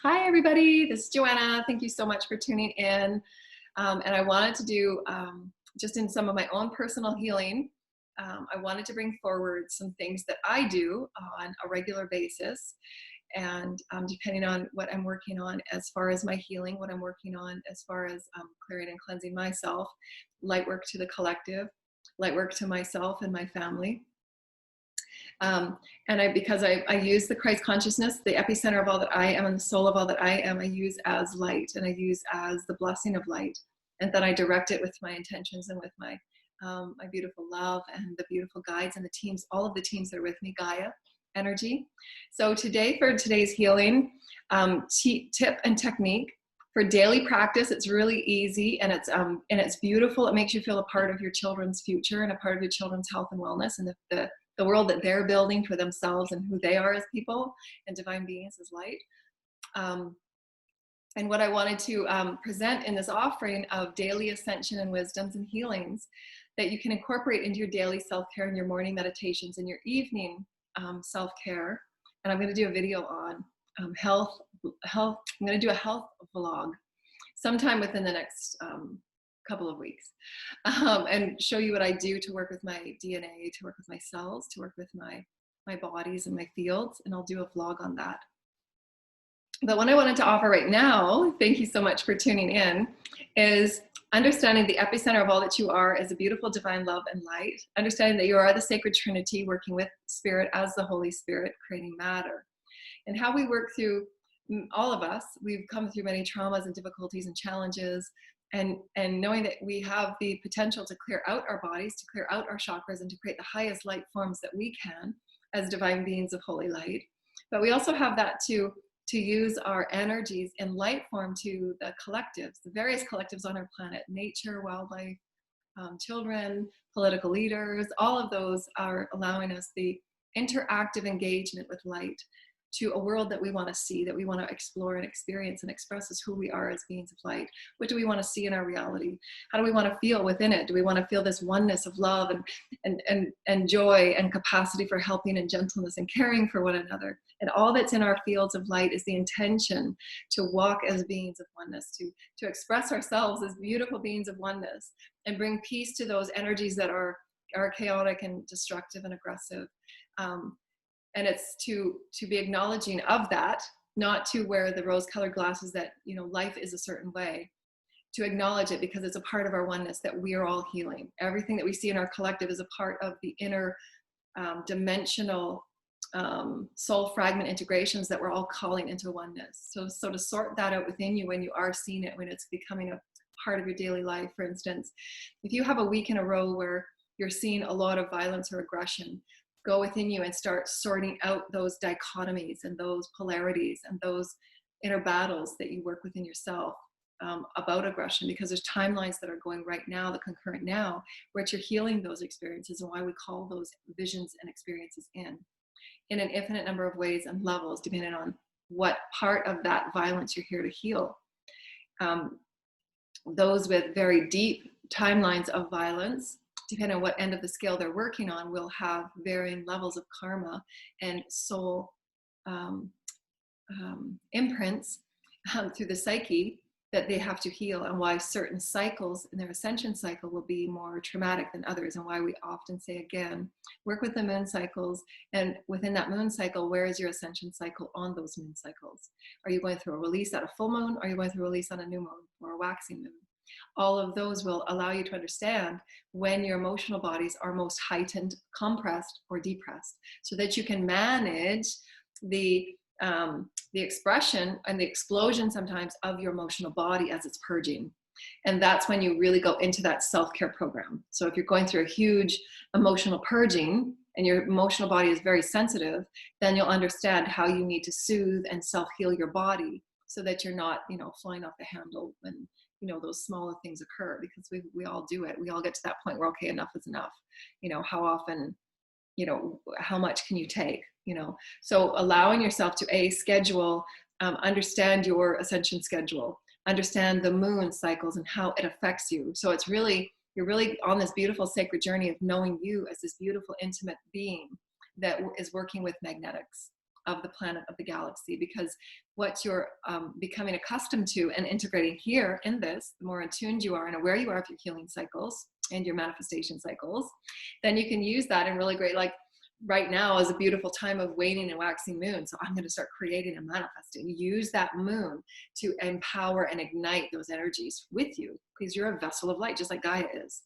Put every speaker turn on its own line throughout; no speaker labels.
Hi, everybody. This is Joanna. Thank you so much for tuning in. And I wanted to do, just in some of my own personal healing, I wanted to bring forward some things that I do on a regular basis. And depending on what I'm working on as far as my healing, what I'm working on as far as clearing and cleansing myself, light work to the collective, light work to myself and my family. Because I use the Christ consciousness, the epicenter of all that I am and the soul of all that I am, I use as light, and I use as the blessing of light. And then I direct it with my intentions and with my beautiful love and the beautiful guides and the teams, all of the teams that are with me, Gaia energy. So today, for today's healing tip and technique for daily practice, it's really easy, and it's beautiful. It makes you feel a part of your children's future and a part of your children's health and wellness and the world that they're building for themselves and who they are as people and divine beings as light. And what I wanted to present in this offering of daily ascension and wisdoms and healings that you can incorporate into your daily self-care and your morning meditations and your evening self-care. And I'm going to do a video on health. I'm going to do a health vlog sometime within the next couple of weeks, and show you what I do to work with my DNA, to work with my cells, to work with my bodies and my fields, and I'll do a vlog on that. But what I wanted to offer right now, thank you so much for tuning in, is understanding the epicenter of all that you are as a beautiful divine love and light, understanding that you are the sacred Trinity working with Spirit as the Holy Spirit creating matter, and how we work through, all of us, we've come through many traumas and difficulties and challenges, and knowing that we have the potential to clear out our bodies, to clear out our chakras, and to create the highest light forms that we can as divine beings of holy light. But we also have that to use our energies in light form to the collectives, the various collectives on our planet, nature, wildlife, children, political leaders. All of those are allowing us the interactive engagement with light to a world that we want to see, that we want to explore and experience and express as who we are as beings of light. What do we want to see in our reality? How do we want to feel within it? Do we want to feel this oneness of love and joy and capacity for helping and gentleness and caring for one another? And all that's in our fields of light is the intention to walk as beings of oneness, to express ourselves as beautiful beings of oneness and bring peace to those energies that are chaotic and destructive and aggressive. And it's to be acknowledging of that, not to wear the rose-colored glasses that, you know, life is a certain way, to acknowledge it because it's a part of our oneness that we are all healing. Everything that we see in our collective is a part of the inner dimensional soul fragment integrations that we're all calling into oneness. So to sort that out within you when you are seeing it, when it's becoming a part of your daily life, for instance, if you have a week in a row where you're seeing a lot of violence or aggression, go within you and start sorting out those dichotomies and those polarities and those inner battles that you work within yourself about aggression, because there's timelines that are going right now, the concurrent now, where you're healing those experiences, and why we call those visions and experiences in an infinite number of ways and levels, depending on what part of that violence you're here to heal. Those with very deep timelines of violence, depending on what end of the scale they're working on, will have varying levels of karma and soul imprints through the psyche that they have to heal, and why certain cycles in their ascension cycle will be more traumatic than others, and why we often say, again, work with the moon cycles, and within that moon cycle, where is your ascension cycle on those moon cycles? Are you going through a release at a full moon? Are you going through a release on a new moon or a waxing moon? All of those will allow you to understand when your emotional bodies are most heightened, compressed, or depressed, so that you can manage the expression and the explosion sometimes of your emotional body as it's purging. And that's when you really go into that self-care program. So if you're going through a huge emotional purging and your emotional body is very sensitive, then you'll understand how you need to soothe and self-heal your body so that you're not, you know, flying off the handle when, you know, those smaller things occur, because we all do it. We all get to that point where, okay, enough is enough. You know, how often, you know, how much can you take, you know? So allowing yourself to schedule, understand your ascension schedule, understand the moon cycles and how it affects you. So it's really, you're really on this beautiful sacred journey of knowing you as this beautiful intimate being that is working with magnetics. of the planet, of the galaxy, because what you're becoming accustomed to and integrating here in this, the more attuned you are and aware you are of your healing cycles and your manifestation cycles, then you can use that in really great, like right now is a beautiful time of waning and waxing moon. So I'm going to start creating and manifesting. Use that moon to empower and ignite those energies with you, because you're a vessel of light, just like Gaia is.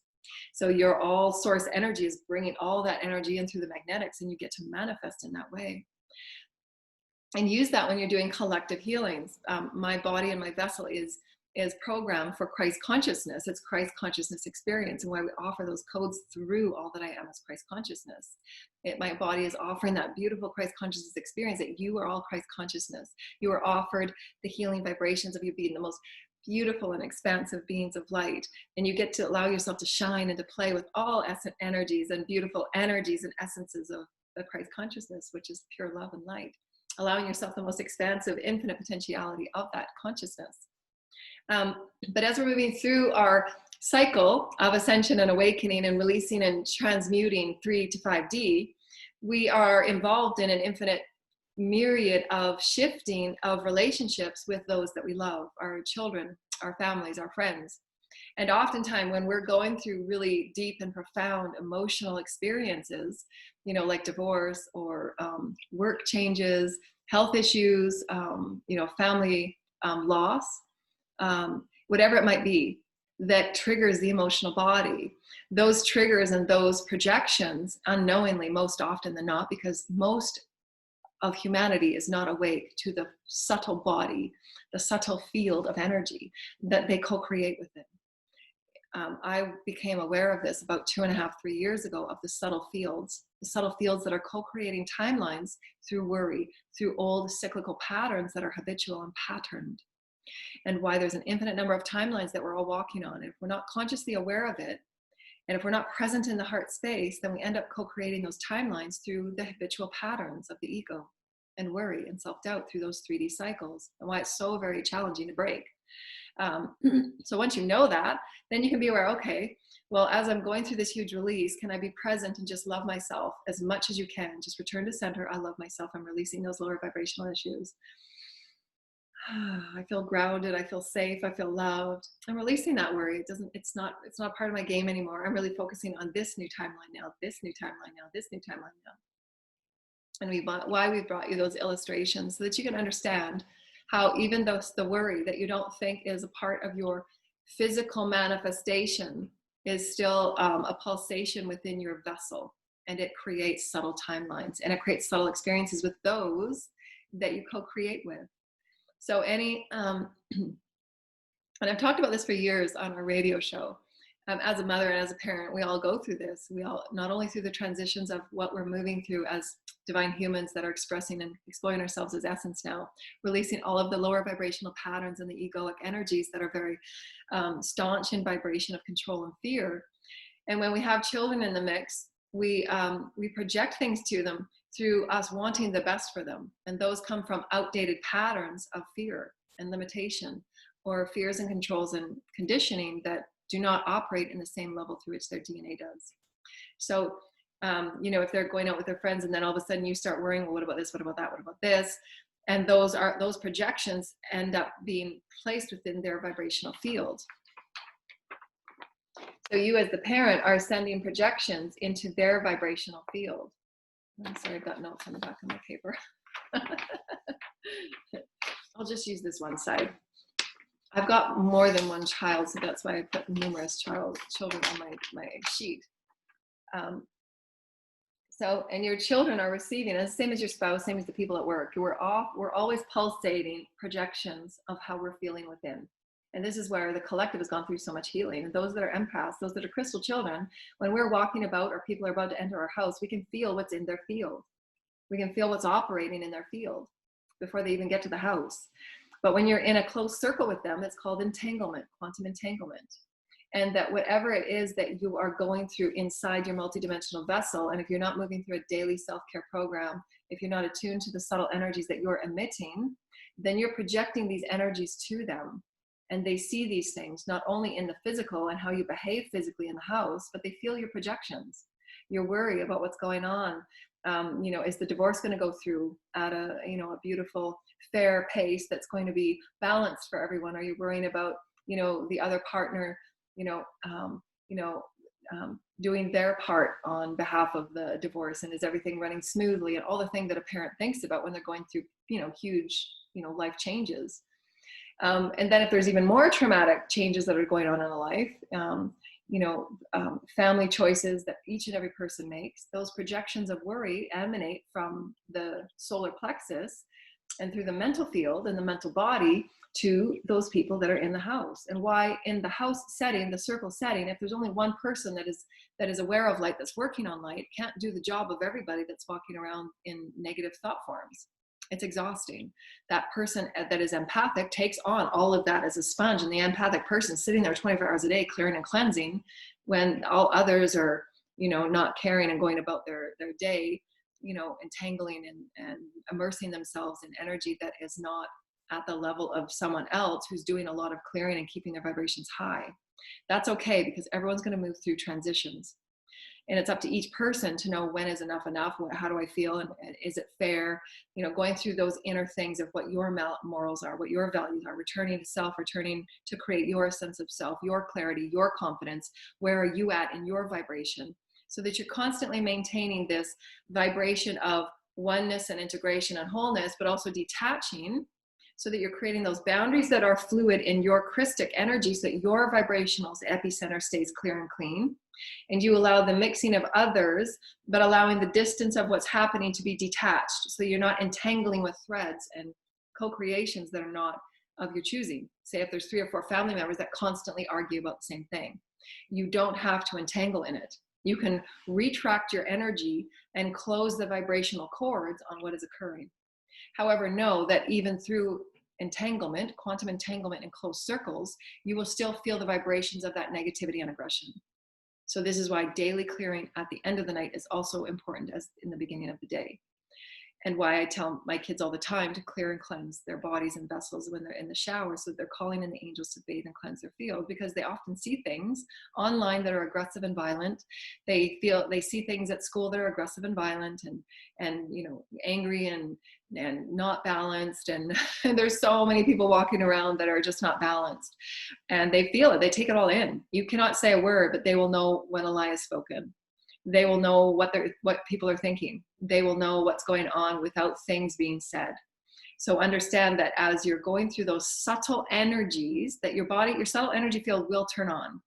So your all source energy is bringing all that energy in through the magnetics, and you get to manifest in that way. And use that when you're doing collective healings. My body and my vessel is programmed for Christ consciousness. It's Christ consciousness experience, and why we offer those codes through all that I am as Christ consciousness. My body is offering that beautiful Christ consciousness experience, that you are all Christ consciousness. You are offered the healing vibrations of you being the most beautiful and expansive beings of light, and you get to allow yourself to shine and to play with all essence energies and beautiful energies and essences of the Christ consciousness, which is pure love and light, allowing yourself the most expansive infinite potentiality of that consciousness. But as we're moving through our cycle of ascension and awakening and releasing and transmuting 3 to 5D, we are involved in an infinite myriad of shifting of relationships with those that we love, our children, our families, our friends. And oftentimes when we're going through really deep and profound emotional experiences, you know, like divorce or work changes, health issues, you know, family loss, whatever it might be, that triggers the emotional body. Those triggers and those projections, unknowingly, most often than not, because most of humanity is not awake to the subtle body, the subtle field of energy that they co-create with it. I became aware of this about 2.5, 3 years ago, of the subtle fields that are co-creating timelines through worry, through old cyclical patterns that are habitual and patterned, and why there's an infinite number of timelines that we're all walking on. And if we're not consciously aware of it, and if we're not present in the heart space, then we end up co-creating those timelines through the habitual patterns of the ego and worry and self-doubt through those 3D cycles, and why it's so very challenging to break. So once you know that, then you can be aware, okay, well, as I'm going through this huge release, can I be present and just love myself as much as you can? Just return to center. I love myself. I'm releasing those lower vibrational issues. I feel grounded. I feel safe. I feel loved. I'm releasing that worry. It's not part of my game anymore. I'm really focusing on this new timeline now, this new timeline now, this new timeline now. And why we brought you those illustrations, so that you can understand how even though the worry that you don't think is a part of your physical manifestation is still a pulsation within your vessel, and it creates subtle timelines, and it creates subtle experiences with those that you co-create with. So and I've talked about this for years on our radio show. As a mother and as a parent, we all go through this. We all, not only through the transitions of what we're moving through as divine humans that are expressing and exploring ourselves as essence now, releasing all of the lower vibrational patterns and the egoic energies that are very staunch in vibration of control and fear. And when we have children in the mix, we project things to them through us wanting the best for them. And those come from outdated patterns of fear and limitation, or fears and controls and conditioning that do not operate in the same level through which their DNA does. So, you know, if they're going out with their friends and then all of a sudden you start worrying, well, what about this? What about that? What about this? And those projections end up being placed within their vibrational field. So you as the parent are sending projections into their vibrational field. I'm sorry, I've got notes on the back of my paper. I'll just use this one side. I've got more than one child, so that's why I put numerous children on my sheet. So, and your children are receiving, and same as your spouse, same as the people at work. We're always pulsating projections of how we're feeling within. And this is where the collective has gone through so much healing. And those that are empaths, those that are crystal children, when we're walking about or people are about to enter our house, we can feel what's in their field. We can feel what's operating in their field before they even get to the house. But when you're in a close circle with them, it's called entanglement, quantum entanglement. And that whatever it is that you are going through inside your multidimensional vessel, and if you're not moving through a daily self-care program, if you're not attuned to the subtle energies that you're emitting, then you're projecting these energies to them. And they see these things, not only in the physical and how you behave physically in the house, but they feel your projections, your worry about what's going on, You know, is the divorce going to go through at a, you know, a beautiful, fair pace that's going to be balanced for everyone? Are you worrying about, you know, the other partner, you know, doing their part on behalf of the divorce, and is everything running smoothly, and all the things that a parent thinks about when they're going through, you know, huge, you know, life changes. And then if there's even more traumatic changes that are going on in a life, family choices that each and every person makes, those projections of worry emanate from the solar plexus and through the mental field and the mental body to those people that are in the house. And why in the house setting, the circle setting, if there's only one person that is aware of light, that's working on light, can't do the job of everybody that's walking around in negative thought forms. It's exhausting. That person that is empathic takes on all of that as a sponge, and the empathic person sitting there 24 hours a day clearing and cleansing, when all others are, you know, not caring and going about their day, you know, entangling and immersing themselves in energy that is not at the level of someone else who's doing a lot of clearing and keeping their vibrations high. That's okay, because everyone's going to move through transitions. And it's up to each person to know when is enough. How do I feel? And is it fair? You know, going through those inner things of what your morals are, what your values are, returning to self, returning to create your sense of self, your clarity, your confidence. Where are you at in your vibration? So that you're constantly maintaining this vibration of oneness and integration and wholeness, but also detaching, so that you're creating those boundaries that are fluid in your Christic energy, so that your vibrational epicenter stays clear and clean. And you allow the mixing of others, but allowing the distance of what's happening to be detached, so you're not entangling with threads and co-creations that are not of your choosing. Say if there's 3 or 4 family members that constantly argue about the same thing, you don't have to entangle in it. You can retract your energy and close the vibrational cords on what is occurring. However, know that even through entanglement, quantum entanglement in closed circles, you will still feel the vibrations of that negativity and aggression. So this is why daily clearing at the end of the night is also important as in the beginning of the day. And why I tell my kids all the time to clear and cleanse their bodies and vessels when they're in the shower, so they're calling in the angels to bathe and cleanse their field, because they often see things online that are aggressive and violent. They see things at school that are aggressive and violent, and you know, angry and not balanced, and there's so many people walking around that are just not balanced, and they feel it, they take it all in. You cannot say a word, but they will know when a lie is spoken. They will know what people are thinking. They will know what's going on without things being said. So understand that as you're going through those subtle energies, that your subtle energy field will turn on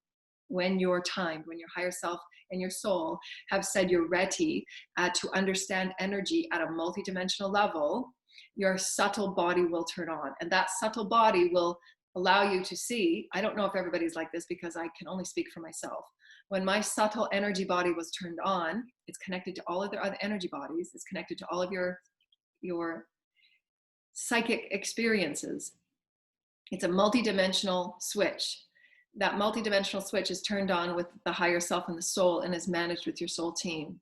when you're timed, when your higher self and your soul have said you're ready to understand energy at a multidimensional level. Your subtle body will turn on, and that subtle body will allow you to see. I don't know if everybody's like this, because I can only speak for myself. When my subtle energy body was turned on, it's connected to all of the other energy bodies. It's connected to all of your psychic experiences. It's a multidimensional switch. That multidimensional switch is turned on with the higher self and the soul, and is managed with your soul team.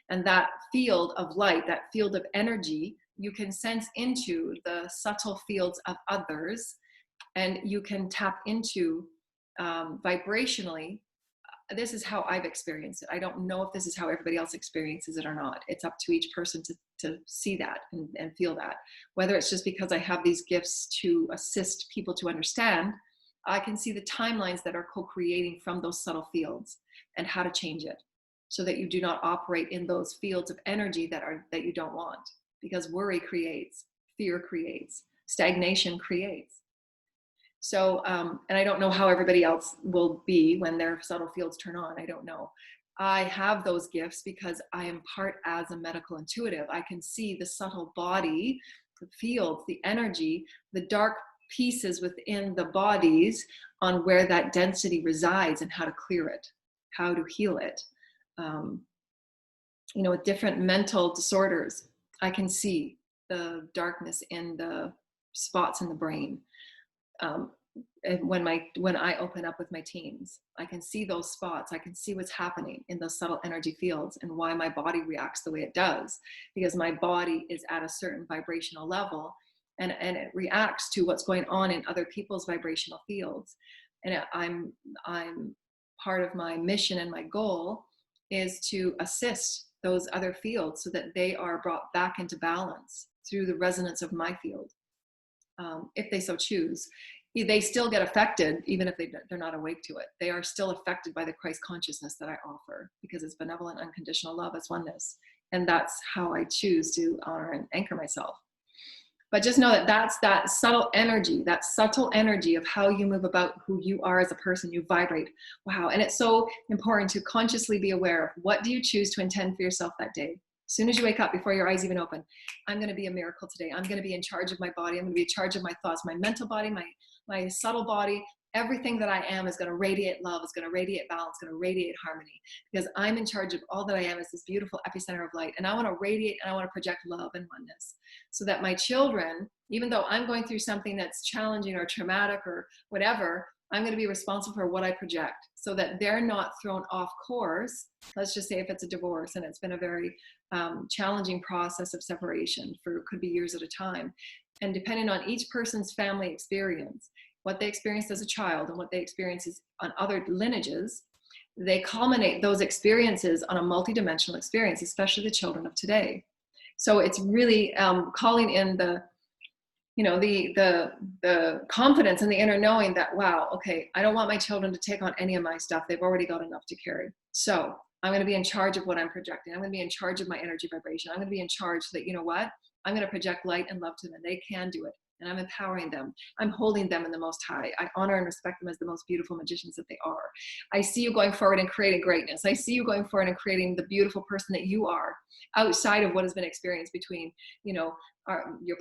And that field of light, that field of energy, you can sense into the subtle fields of others, and you can tap into vibrationally. This is how I've experienced it. I don't know if this is how everybody else experiences it or not. It's up to each person to see that and feel that. Whether it's just because I have these gifts to assist people to understand, I can see the timelines that are co-creating from those subtle fields and how to change it, so that you do not operate in those fields of energy that you don't want. Because worry creates, fear creates, stagnation creates. So, and I don't know how everybody else will be when their subtle fields turn on. I don't know. I have those gifts because I am part as a medical intuitive. I can see the subtle body, the fields, the energy, the dark pieces within the bodies on where that density resides and how to clear it, how to heal it. You know, with different mental disorders, I can see the darkness in the spots in the brain. When I open up with my teams, I can see those spots. I can see what's happening in those subtle energy fields and why my body reacts the way it does, because my body is at a certain vibrational level, and it reacts to what's going on in other people's vibrational fields. And I'm part of my mission, and my goal is to assist those other fields so that they are brought back into balance through the resonance of my field, if they so choose. They still get affected, even if they're not awake to it. They are still affected by the Christ consciousness that I offer, because it's benevolent, unconditional love, it's oneness. And that's how I choose to honor and anchor myself. But just know that that's that subtle energy of how you move about, who you are as a person, you vibrate. Wow. And it's so important to consciously be aware of what do you choose to intend for yourself that day. As soon as you wake up, before your eyes even open, I'm going to be a miracle today. I'm going to be in charge of my body. I'm going to be in charge of my thoughts, my mental body, my subtle body. Everything that I am is going to radiate love, is going to radiate balance, going to radiate harmony, because I'm in charge of all that I am as this beautiful epicenter of light. And I want to radiate and I want to project love and oneness, so that my children, even though I'm going through something that's challenging or traumatic or whatever, I'm going to be responsible for what I project, so that they're not thrown off course. Let's just say if it's a divorce and it's been a very challenging process of separation for, could be years at a time. And depending on each person's family experience, what they experienced as a child and what they experience on other lineages, they culminate those experiences on a multidimensional experience, especially the children of today. So it's really calling in the confidence and the inner knowing that, wow, okay, I don't want my children to take on any of my stuff. They've already got enough to carry. So I'm going to be in charge of what I'm projecting. I'm going to be in charge of my energy vibration. I'm going to be in charge so that, you know what, I'm going to project light and love to them. They can do it. And I'm empowering them. I'm holding them in the most high. I honor and respect them as the most beautiful magicians that they are. I see you going forward and creating greatness. I see you going forward and creating the beautiful person that you are, outside of what has been experienced between, your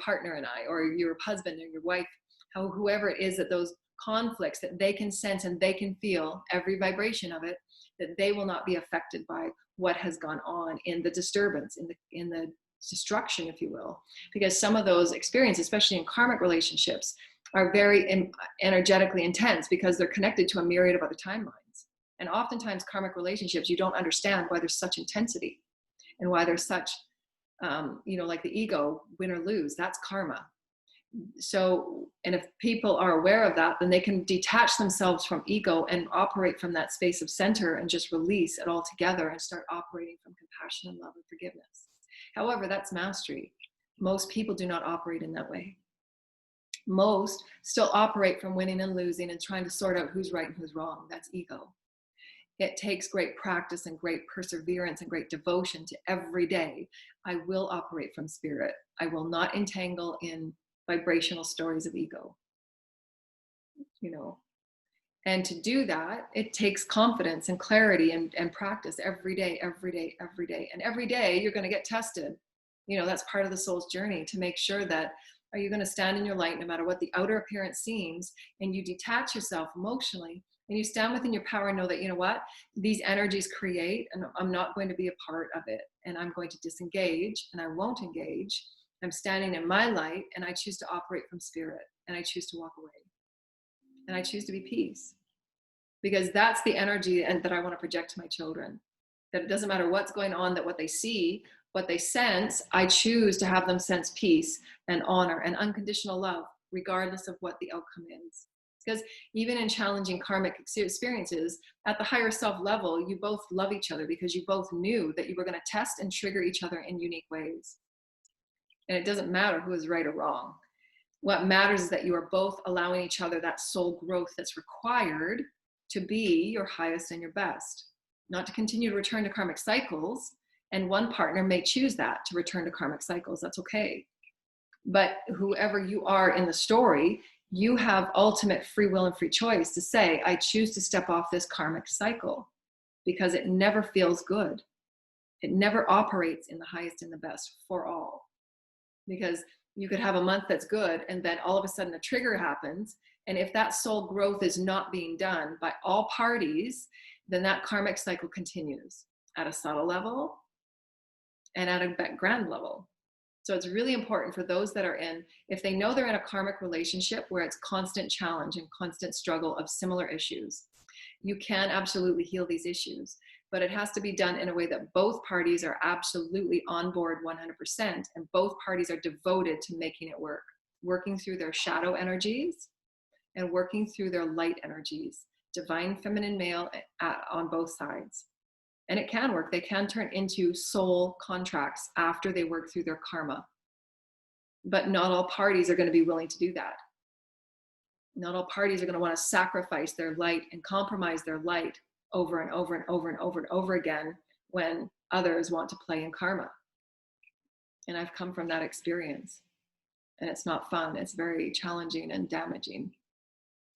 partner and I, or your husband or your wife, whoever it is, that those conflicts that they can sense and they can feel every vibration of it, that they will not be affected by what has gone on in the disturbance, in the destruction, if you will, because some of those experiences, especially in karmic relationships, are very energetically intense, because they're connected to a myriad of other timelines. And oftentimes karmic relationships, you don't understand why there's such intensity and why there's such, like the ego, win or lose, that's karma. So, and if people are aware of that, then they can detach themselves from ego and operate from that space of center and just release it all together and start operating from compassion and love and forgiveness. However, that's mastery. Most people do not operate in that way. Most still operate from winning and losing and trying to sort out who's right and who's wrong. That's ego. It takes great practice and great perseverance and great devotion to every day. I will operate from spirit. I will not entangle in vibrational stories of ego. And to do that, it takes confidence and clarity and practice every day, every day, every day. And every day you're going to get tested. That's part of the soul's journey, to make sure that, are you going to stand in your light no matter what the outer appearance seems, and you detach yourself emotionally and you stand within your power and know that, you know what, these energies create, and I'm not going to be a part of it, and I'm going to disengage, and I won't engage. I'm standing in my light, and I choose to operate from spirit, and I choose to walk away. And I choose to be peace, because that's the energy that I want to project to my children. That it doesn't matter what's going on, that what they see, what they sense, I choose to have them sense peace and honor and unconditional love, regardless of what the outcome is. Because even in challenging karmic experiences, at the higher self level, you both love each other, because you both knew that you were going to test and trigger each other in unique ways. And it doesn't matter who is right or wrong. What matters is that you are both allowing each other that soul growth that's required to be your highest and your best, not to continue to return to karmic cycles. And one partner may choose that, to return to karmic cycles. That's okay. But whoever you are in the story, you have ultimate free will and free choice to say, I choose to step off this karmic cycle, because it never feels good. It never operates in the highest and the best for all. Because you could have a month that's good, and then all of a sudden a trigger happens. And if that soul growth is not being done by all parties, then that karmic cycle continues at a subtle level and at a grand level. So it's really important for those that are if they know they're in a karmic relationship where it's constant challenge and constant struggle of similar issues, you can absolutely heal these issues. But it has to be done in a way that both parties are absolutely on board 100%, and both parties are devoted to making it work, working through their shadow energies and working through their light energies, divine feminine male on both sides. And it can work. They can turn into soul contracts after they work through their karma. But not all parties are going to be willing to do that. Not all parties are going to want to sacrifice their light and compromise their light over and over and over and over and over again when others want to play in karma. And I've come from that experience. And it's not fun. It's very challenging and damaging.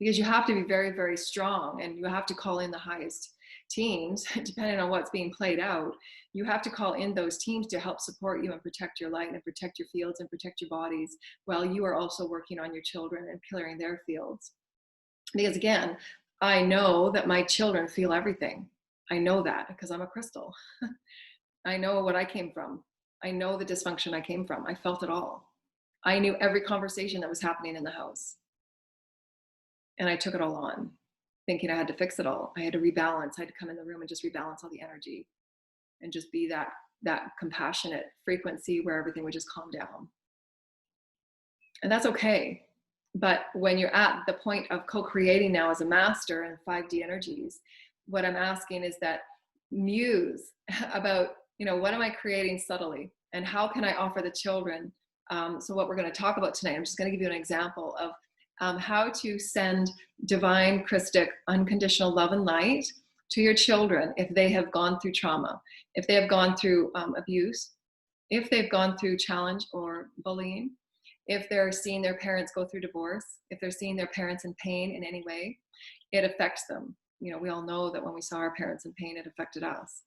Because you have to be very, very strong, and you have to call in the highest teams, depending on what's being played out. You have to call in those teams to help support you and protect your light and protect your fields and protect your bodies, while you are also working on your children and clearing their fields. Because again, I know that my children feel everything. I know that because I'm a crystal. I know what I came from. I know the dysfunction I came from. I felt it all. I knew every conversation that was happening in the house. And I took it all on, thinking I had to fix it all. I had to rebalance. I had to come in the room and just rebalance all the energy and just be that compassionate frequency where everything would just calm down. And that's okay. But when you're at the point of co-creating now as a master in 5D energies, what I'm asking is that muse about, what am I creating subtly? And how can I offer the children? So what we're going to talk about tonight, I'm just going to give you an example of how to send divine, Christic, unconditional love and light to your children if they have gone through trauma, if they have gone through abuse, if they've gone through challenge or bullying, if they're seeing their parents go through divorce, if they're seeing their parents in pain in any way, it affects them. We all know that when we saw our parents in pain, it affected us.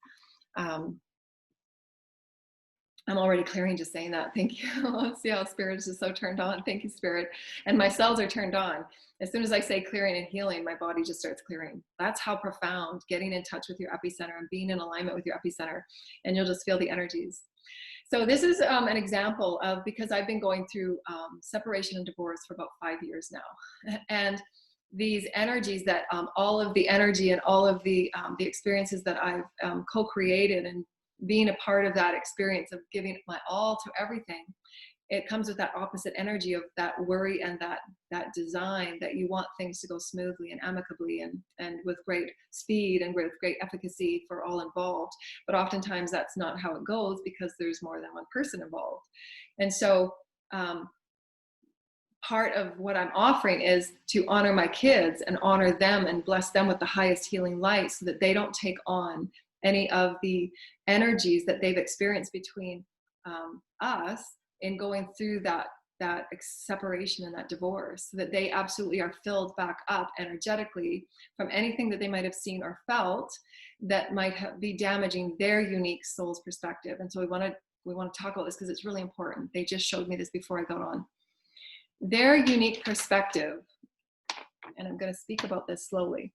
I'm already clearing just saying that. Thank you. See how Spirit is just so turned on. Thank you, Spirit. And my cells are turned on. As soon as I say clearing and healing, my body just starts clearing. That's how profound getting in touch with your epicenter and being in alignment with your epicenter. And you'll just feel the energies. So this is an example of, because I've been going through separation and divorce for about 5 years now. And these energies that all of the energy and all of the experiences that I've co-created and being a part of that experience of giving my all to everything, it comes with that opposite energy of that worry and that design that you want things to go smoothly and amicably and with great speed and with great efficacy for all involved. But oftentimes that's not how it goes, because there's more than one person involved. And so part of what I'm offering is to honor my kids and honor them and bless them with the highest healing light, so that they don't take on any of the energies that they've experienced between us in going through that separation and that divorce, so that they absolutely are filled back up energetically from anything that they might have seen or felt that might be damaging their unique soul's perspective. And so we want to talk about this because it's really important. They just showed me this before I got on. Their unique perspective, and I'm going to speak about this slowly.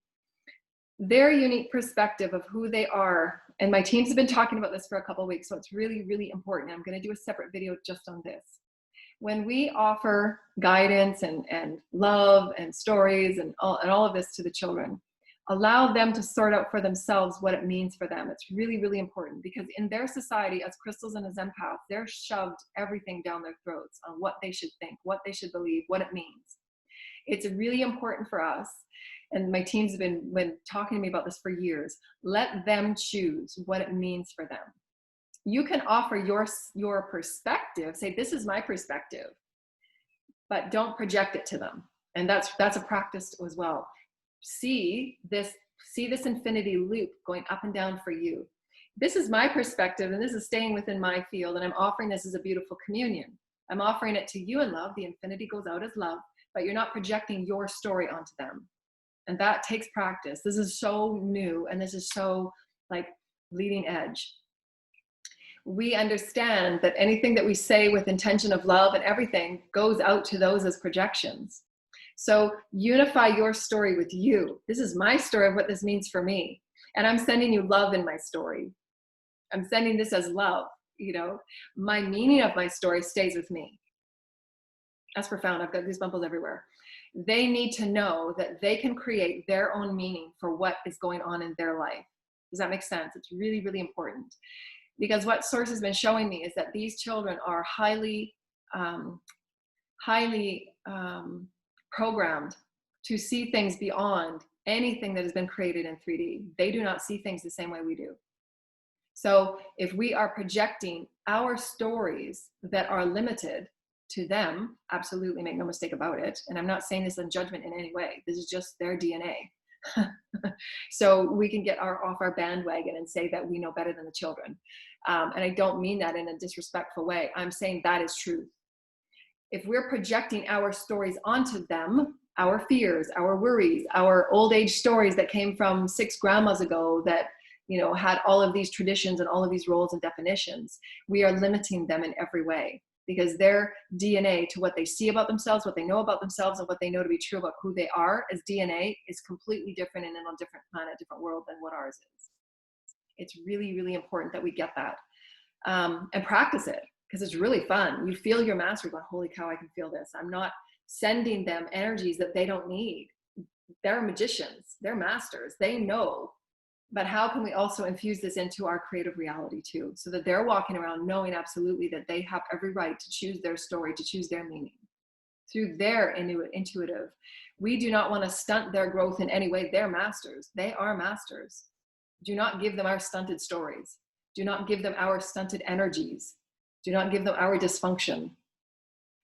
Their unique perspective of who they are, and my teams have been talking about this for a couple of weeks, so it's really, really important. I'm going to do a separate video just on this. When we offer guidance and love and stories and all of this to the children, allow them to sort out for themselves what it means for them. It's really, really important, because in their society as crystals and as empaths, they're shoved everything down their throats on what they should think, what they should believe, what it means. It's really important for us, and my teams have been talking to me about this for years. Let them choose what it means for them. You can offer your perspective, say, this is my perspective, but don't project it to them. And that's a practice as well. See this infinity loop going up and down for you. This is my perspective, and this is staying within my field, and I'm offering this as a beautiful communion. I'm offering it to you in love. The infinity goes out as love, but you're not projecting your story onto them. And that takes practice. This is so new, and this is so like leading edge. We understand that anything that we say with intention of love and everything goes out to those as projections. So unify your story with you. This is my story of what this means for me. And I'm sending you love in my story. I'm sending this as love. My meaning of my story stays with me. That's profound. I've got goosebumps everywhere. They need to know that they can create their own meaning for what is going on in their life. Does that make sense? It's really, really important. Because what Source has been showing me is that these children are highly programmed to see things beyond anything that has been created in 3D. They do not see things the same way we do. So if we are projecting our stories that are limited to them, absolutely, make no mistake about it. And I'm not saying this in judgment in any way. This is just their DNA. So we can get off our bandwagon and say that we know better than the children. And I don't mean that in a disrespectful way. I'm saying that is truth. If we're projecting our stories onto them, our fears, our worries, our old age stories that came from 6 grandmas ago that, you know, had all of these traditions and all of these roles and definitions, we are limiting them in every way, because their DNA to what they see about themselves, what they know about themselves, and what they know to be true about who they are as DNA is completely different and in a different planet, different world than what ours is. It's really, really important that we get that and practice it, because it's really fun. You feel your mastery going, holy cow, I can feel this. I'm not sending them energies that they don't need. They're magicians, they're masters, they know. But how can we also infuse this into our creative reality too, so that they're walking around knowing absolutely that they have every right to choose their story, to choose their meaning through their intuitive. We do not want to stunt their growth in any way. They're masters. They are masters. Do not give them our stunted stories. Do not give them our stunted energies. Do not give them our dysfunction.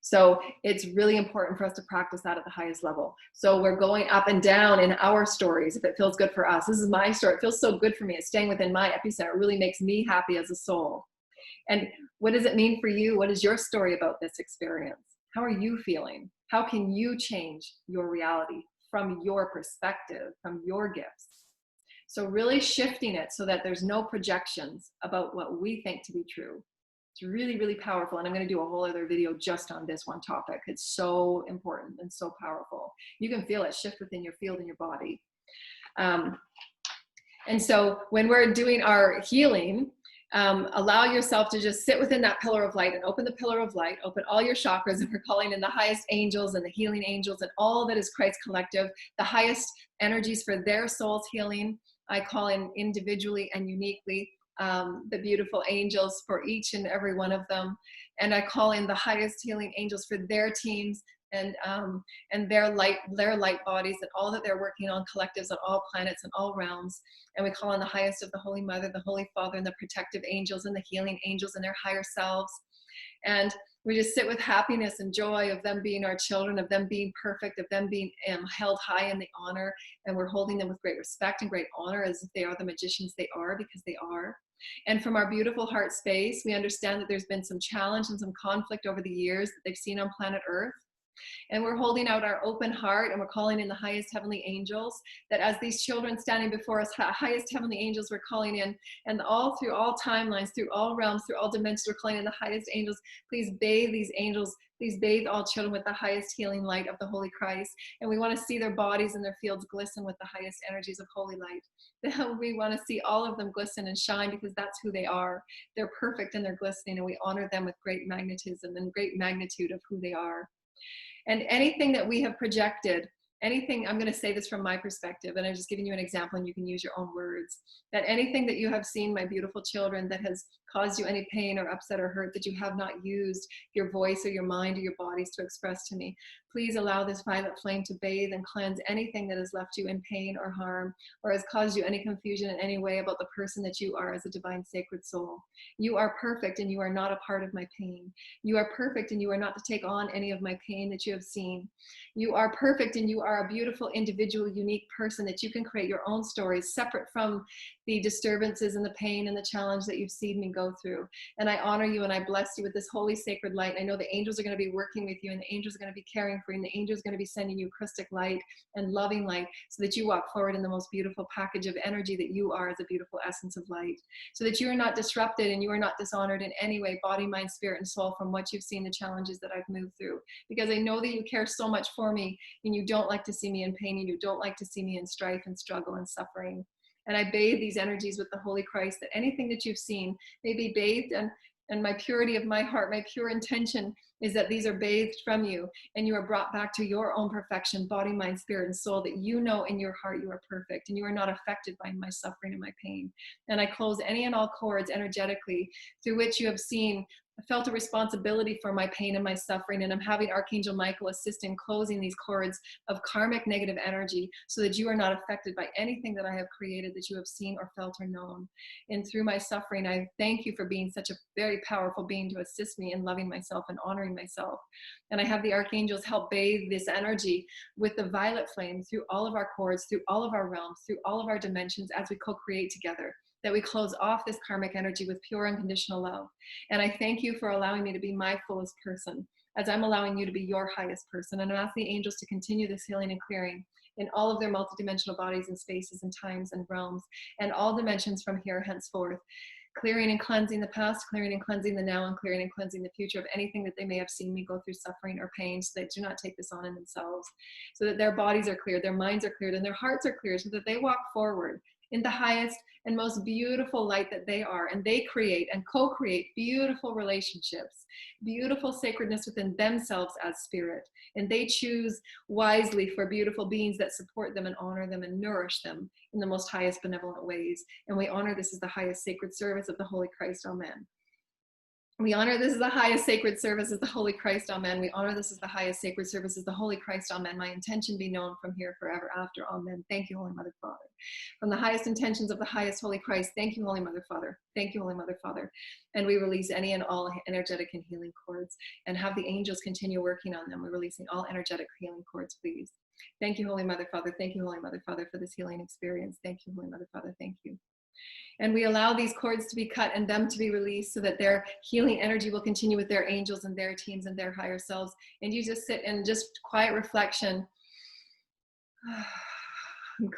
So it's really important for us to practice that at the highest level. So we're going up and down in our stories if it feels good for us. This is my story. It feels so good for me. It's staying within my epicenter. It really makes me happy as a soul. And what does it mean for you? What is your story about this experience? How are you feeling? How can you change your reality from your perspective, from your gifts? So really shifting it so that there's no projections about what we think to be true. It's really, really powerful. And I'm going to do a whole other video just on this one topic. It's so important and so powerful. You can feel it shift within your field and your body. And so when we're doing our healing, allow yourself to just sit within that pillar of light and open the pillar of light, open all your chakras, and we're calling in the highest angels and the healing angels and all that is Christ collective, the highest energies for their soul's healing. I call in individually and uniquely the beautiful angels for each and every one of them. And I call in the highest healing angels for their teams and their light bodies and all that they're working on, collectives on all planets and all realms. And we call on the highest of the Holy Mother, the Holy Father, and the protective angels and the healing angels and their higher selves. And we just sit with happiness and joy of them being our children, of them being perfect, of them being held high in the honor. And we're holding them with great respect and great honor as if they are the magicians they are, because they are. And from our beautiful heart space, we understand that there's been some challenge and some conflict over the years that they've seen on planet Earth. And we're holding out our open heart and we're calling in the highest heavenly angels, that as these children standing before us, highest heavenly angels we're calling in, and all through all timelines, through all realms, through all dimensions, we're calling in the highest angels. Please bathe these angels, please bathe all children with the highest healing light of the Holy Christ. And we want to see their bodies and their fields glisten with the highest energies of holy light. We want to see all of them glisten and shine, because that's who they are. They're perfect and they're glistening, and we honor them with great magnetism and great magnitude of who they are. And anything that we have projected, anything, I'm going to say this from my perspective, and I'm just giving you an example and you can use your own words, that anything that you have seen, my beautiful children, that has caused you any pain or upset or hurt, that you have not used your voice or your mind or your bodies to express to me, please allow this violet flame to bathe and cleanse anything that has left you in pain or harm, or has caused you any confusion in any way about the person that you are as a divine sacred soul. You are perfect and you are not a part of my pain. You are perfect and you are not to take on any of my pain that you have seen. You are perfect and you are a beautiful individual, unique person that you can create your own stories separate from the disturbances and the pain and the challenge that you've seen me go through. And I honor you and I bless you with this holy sacred light. I know the angels are going to be working with you, and the angels are going to be caring for you, and the angels are going to be sending you Christic light and loving light, so that you walk forward in the most beautiful package of energy that you are as a beautiful essence of light, so that you are not disrupted and you are not dishonored in any way, body, mind, spirit, and soul, from what you've seen, the challenges that I've moved through. Because I know that you care so much for me, and you don't like to see me in pain, and you don't like to see me in strife and struggle and suffering. And I bathe these energies with the Holy Christ, that anything that you've seen may be bathed, and my purity of my heart, my pure intention is that these are bathed from you, and you are brought back to your own perfection, body, mind, spirit, and soul, that you know in your heart you are perfect and you are not affected by my suffering and my pain. And I close any and all cords energetically through which you have seen I felt a responsibility for my pain and my suffering, and I'm having Archangel Michael assist in closing these cords of karmic negative energy so that you are not affected by anything that I have created, that you have seen or felt or known. And through my suffering, I thank you for being such a very powerful being to assist me in loving myself and honoring myself. And I have the archangels help bathe this energy with the violet flame through all of our cords, through all of our realms, through all of our dimensions as we co-create together, that we close off this karmic energy with pure unconditional love. And I thank you for allowing me to be my fullest person, as I'm allowing you to be your highest person. And I'm asking the angels to continue this healing and clearing in all of their multidimensional bodies and spaces and times and realms and all dimensions from here henceforth, clearing and cleansing the past, clearing and cleansing the now, and clearing and cleansing the future of anything that they may have seen me go through suffering or pain, so they do not take this on in themselves, so that their bodies are cleared, their minds are cleared, and their hearts are cleared, so that they walk forward in the highest and most beautiful light that they are, and they create and co-create beautiful relationships, beautiful sacredness within themselves as spirit, and they choose wisely for beautiful beings that support them and honor them and nourish them in the most highest benevolent ways. And we honor this as the highest sacred service of the Holy Christ. Amen. We honor this as the highest sacred service as the Holy Christ. Amen. We honor this as the highest sacred service as the Holy Christ. Amen. My intention be known from here forever after. Amen. Thank you, Holy Mother Father. From the highest intentions of the highest Holy Christ. Thank you, Holy Mother Father. Thank you, Holy Mother Father. And we release any and all energetic and healing cords, and have the angels continue working on them. We're releasing all energetic healing cords, please. Thank you, Holy Mother Father. Thank you, Holy Mother Father, for this healing experience. Thank you, Holy Mother Father. Thank you. And we allow these cords to be cut and them to be released, so that their healing energy will continue with their angels and their teams and their higher selves. And you just sit in just quiet reflection,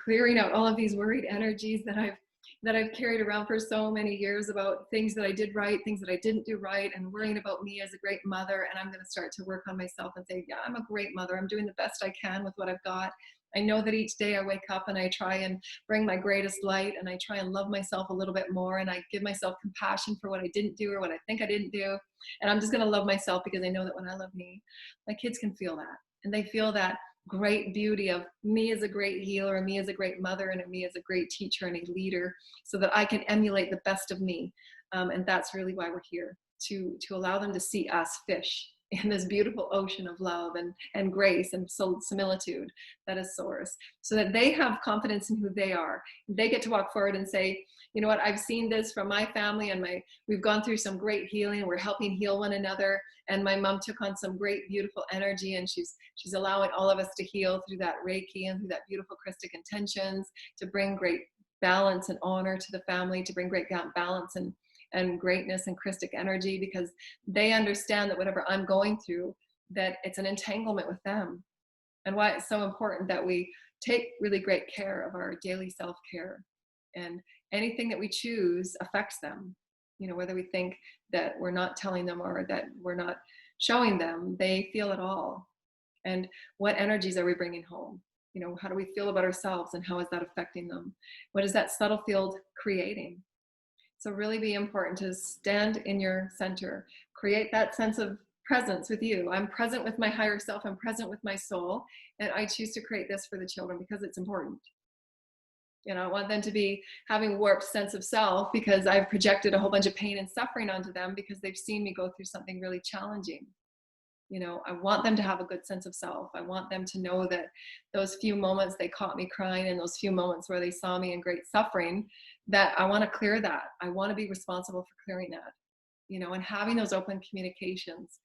clearing out all of these worried energies that I've carried around for so many years about things that I did right, things that I didn't do right, and worrying about me as a great mother. And I'm going to start to work on myself and say, yeah, I'm a great mother. I'm doing the best I can with what I've got. I know that each day I wake up and I try and bring my greatest light, and I try and love myself a little bit more, and I give myself compassion for what I didn't do or what I think I didn't do. And I'm just going to love myself, because I know that when I love me, my kids can feel that. And they feel that great beauty of me as a great healer, and me as a great mother, and me as a great teacher and a leader, so that I can emulate the best of me. And that's really why we're here, to allow them to see us fish in this beautiful ocean of love and grace and similitude that is source, so that they have confidence in who they are. They get to walk forward and say, you know what, I've seen this from my family, and we've gone through some great healing. We're helping heal one another. And my mom took on some great, beautiful energy, and she's allowing all of us to heal through that Reiki and through that beautiful Christic intentions, to bring great balance and honor to the family, to bring great balance and greatness and Christic energy, because they understand that whatever I'm going through, that it's an entanglement with them. And why it's so important that we take really great care of our daily self-care, and anything that we choose affects them. You know, whether we think that we're not telling them or that we're not showing them, they feel it all. And what energies are we bringing home? You know, how do we feel about ourselves, and how is that affecting them? What is that subtle field creating? So really be important to stand in your center, create that sense of presence with you. I'm present with my higher self, I'm present with my soul, and I choose to create this for the children because it's important. You know, I want them to be having warped sense of self because I've projected a whole bunch of pain and suffering onto them because they've seen me go through something really challenging. You know, I want them to have a good sense of self. I want them to know that those few moments they caught me crying, and those few moments where they saw me in great suffering, that I want to clear that. I want to be responsible for clearing that, you know, and having those open communications,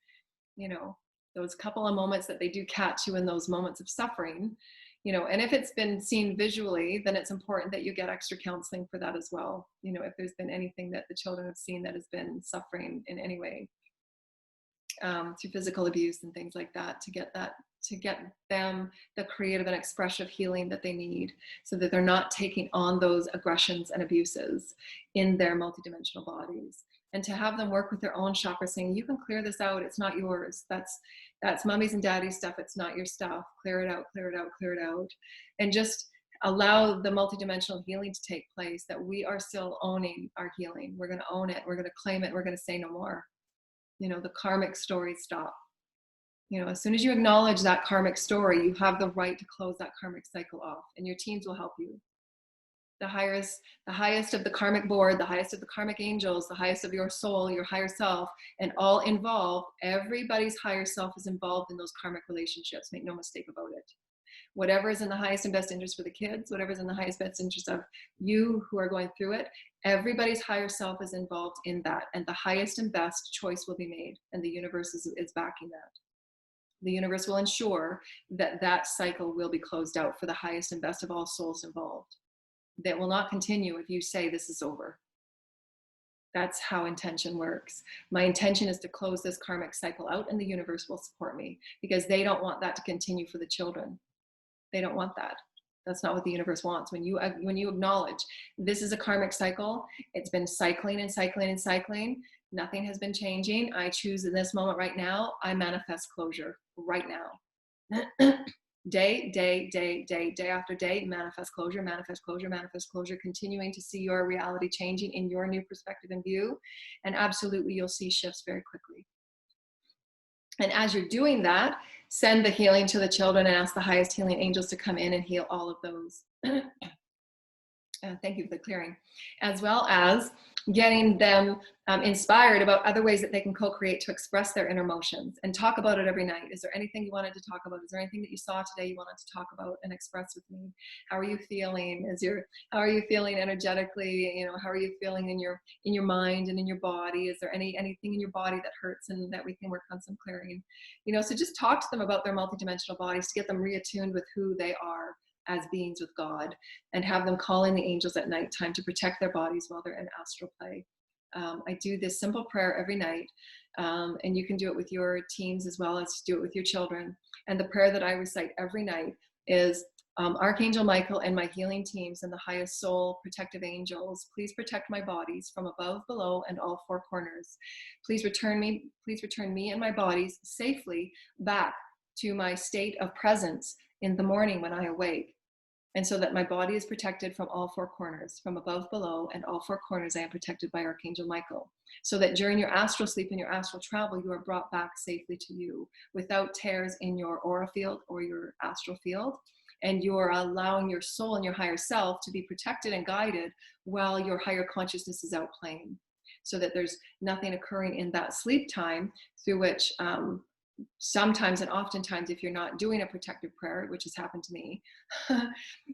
you know, those couple of moments that they do catch you in those moments of suffering, you know, and if it's been seen visually, then it's important that you get extra counseling for that as well. You know, if there's been anything that the children have seen that has been suffering in any way, through physical abuse and things like that, to get them the creative and expressive healing that they need, so that they're not taking on those aggressions and abuses in their multidimensional bodies. And to have them work with their own chakra, saying, you can clear this out, it's not yours. That's mommy's and daddy's stuff, it's not your stuff. Clear it out, clear it out, clear it out. And just allow the multidimensional healing to take place, that we are still owning our healing. We're going to own it, we're going to claim it, we're going to say no more. You know, the karmic stories stop. You know, as soon as you acknowledge that karmic story, you have the right to close that karmic cycle off, and your teams will help you. The highest of the karmic board, the highest of the karmic angels, the highest of your soul, your higher self, and all involved. Everybody's higher self is involved in those karmic relationships. Make no mistake about it. Whatever is in the highest and best interest for the kids, whatever is in the highest best interest of you who are going through it, everybody's higher self is involved in that. And the highest and best choice will be made. And the universe is backing that. The universe will ensure that that cycle will be closed out for the highest and best of all souls involved. That will not continue if you say this is over. That's how intention works. My intention is to close this karmic cycle out, and the universe will support me because they don't want that to continue for the children. They don't want that. That's not what the universe wants. When you acknowledge this is a karmic cycle, it's been cycling and cycling and cycling. Nothing has been changing. I choose in this moment right now, I manifest closure right now. Day after day, manifest closure, manifest closure, manifest closure, continuing to see your reality changing in your new perspective and view. And absolutely, you'll see shifts very quickly. And as you're doing that, send the healing to the children and ask the highest healing angels to come in and heal all of those. Thank you for the clearing. As well as getting them inspired about other ways that they can co-create to express their inner emotions and talk about it every night. Is there anything you wanted to talk about? Is there anything that you saw today you wanted to talk about and express with me? How are you feeling? How are you feeling energetically? You know, how are you feeling in your mind and in your body? Is there anything in your body that hurts and that we can work on some clearing? You know, so just talk to them about their multidimensional bodies to get them reattuned with who they are as beings with God, and have them call in the angels at nighttime to protect their bodies while they're in astral play. I do this simple prayer every night, and you can do it with your teams as well as do it with your children. And the prayer that I recite every night is, Archangel Michael and my healing teams and the highest soul protective angels, please protect my bodies from above, below, and all four corners. Please return me and my bodies safely back to my state of presence in the morning when I awake. And so that my body is protected from all four corners, from above, below, and all four corners I am protected by Archangel Michael. So that during your astral sleep and your astral travel, you are brought back safely to you without tears in your aura field or your astral field. And you are allowing your soul and your higher self to be protected and guided while your higher consciousness is out playing. So that there's nothing occurring in that sleep time through which sometimes and oftentimes, if you're not doing a protective prayer, which has happened to me,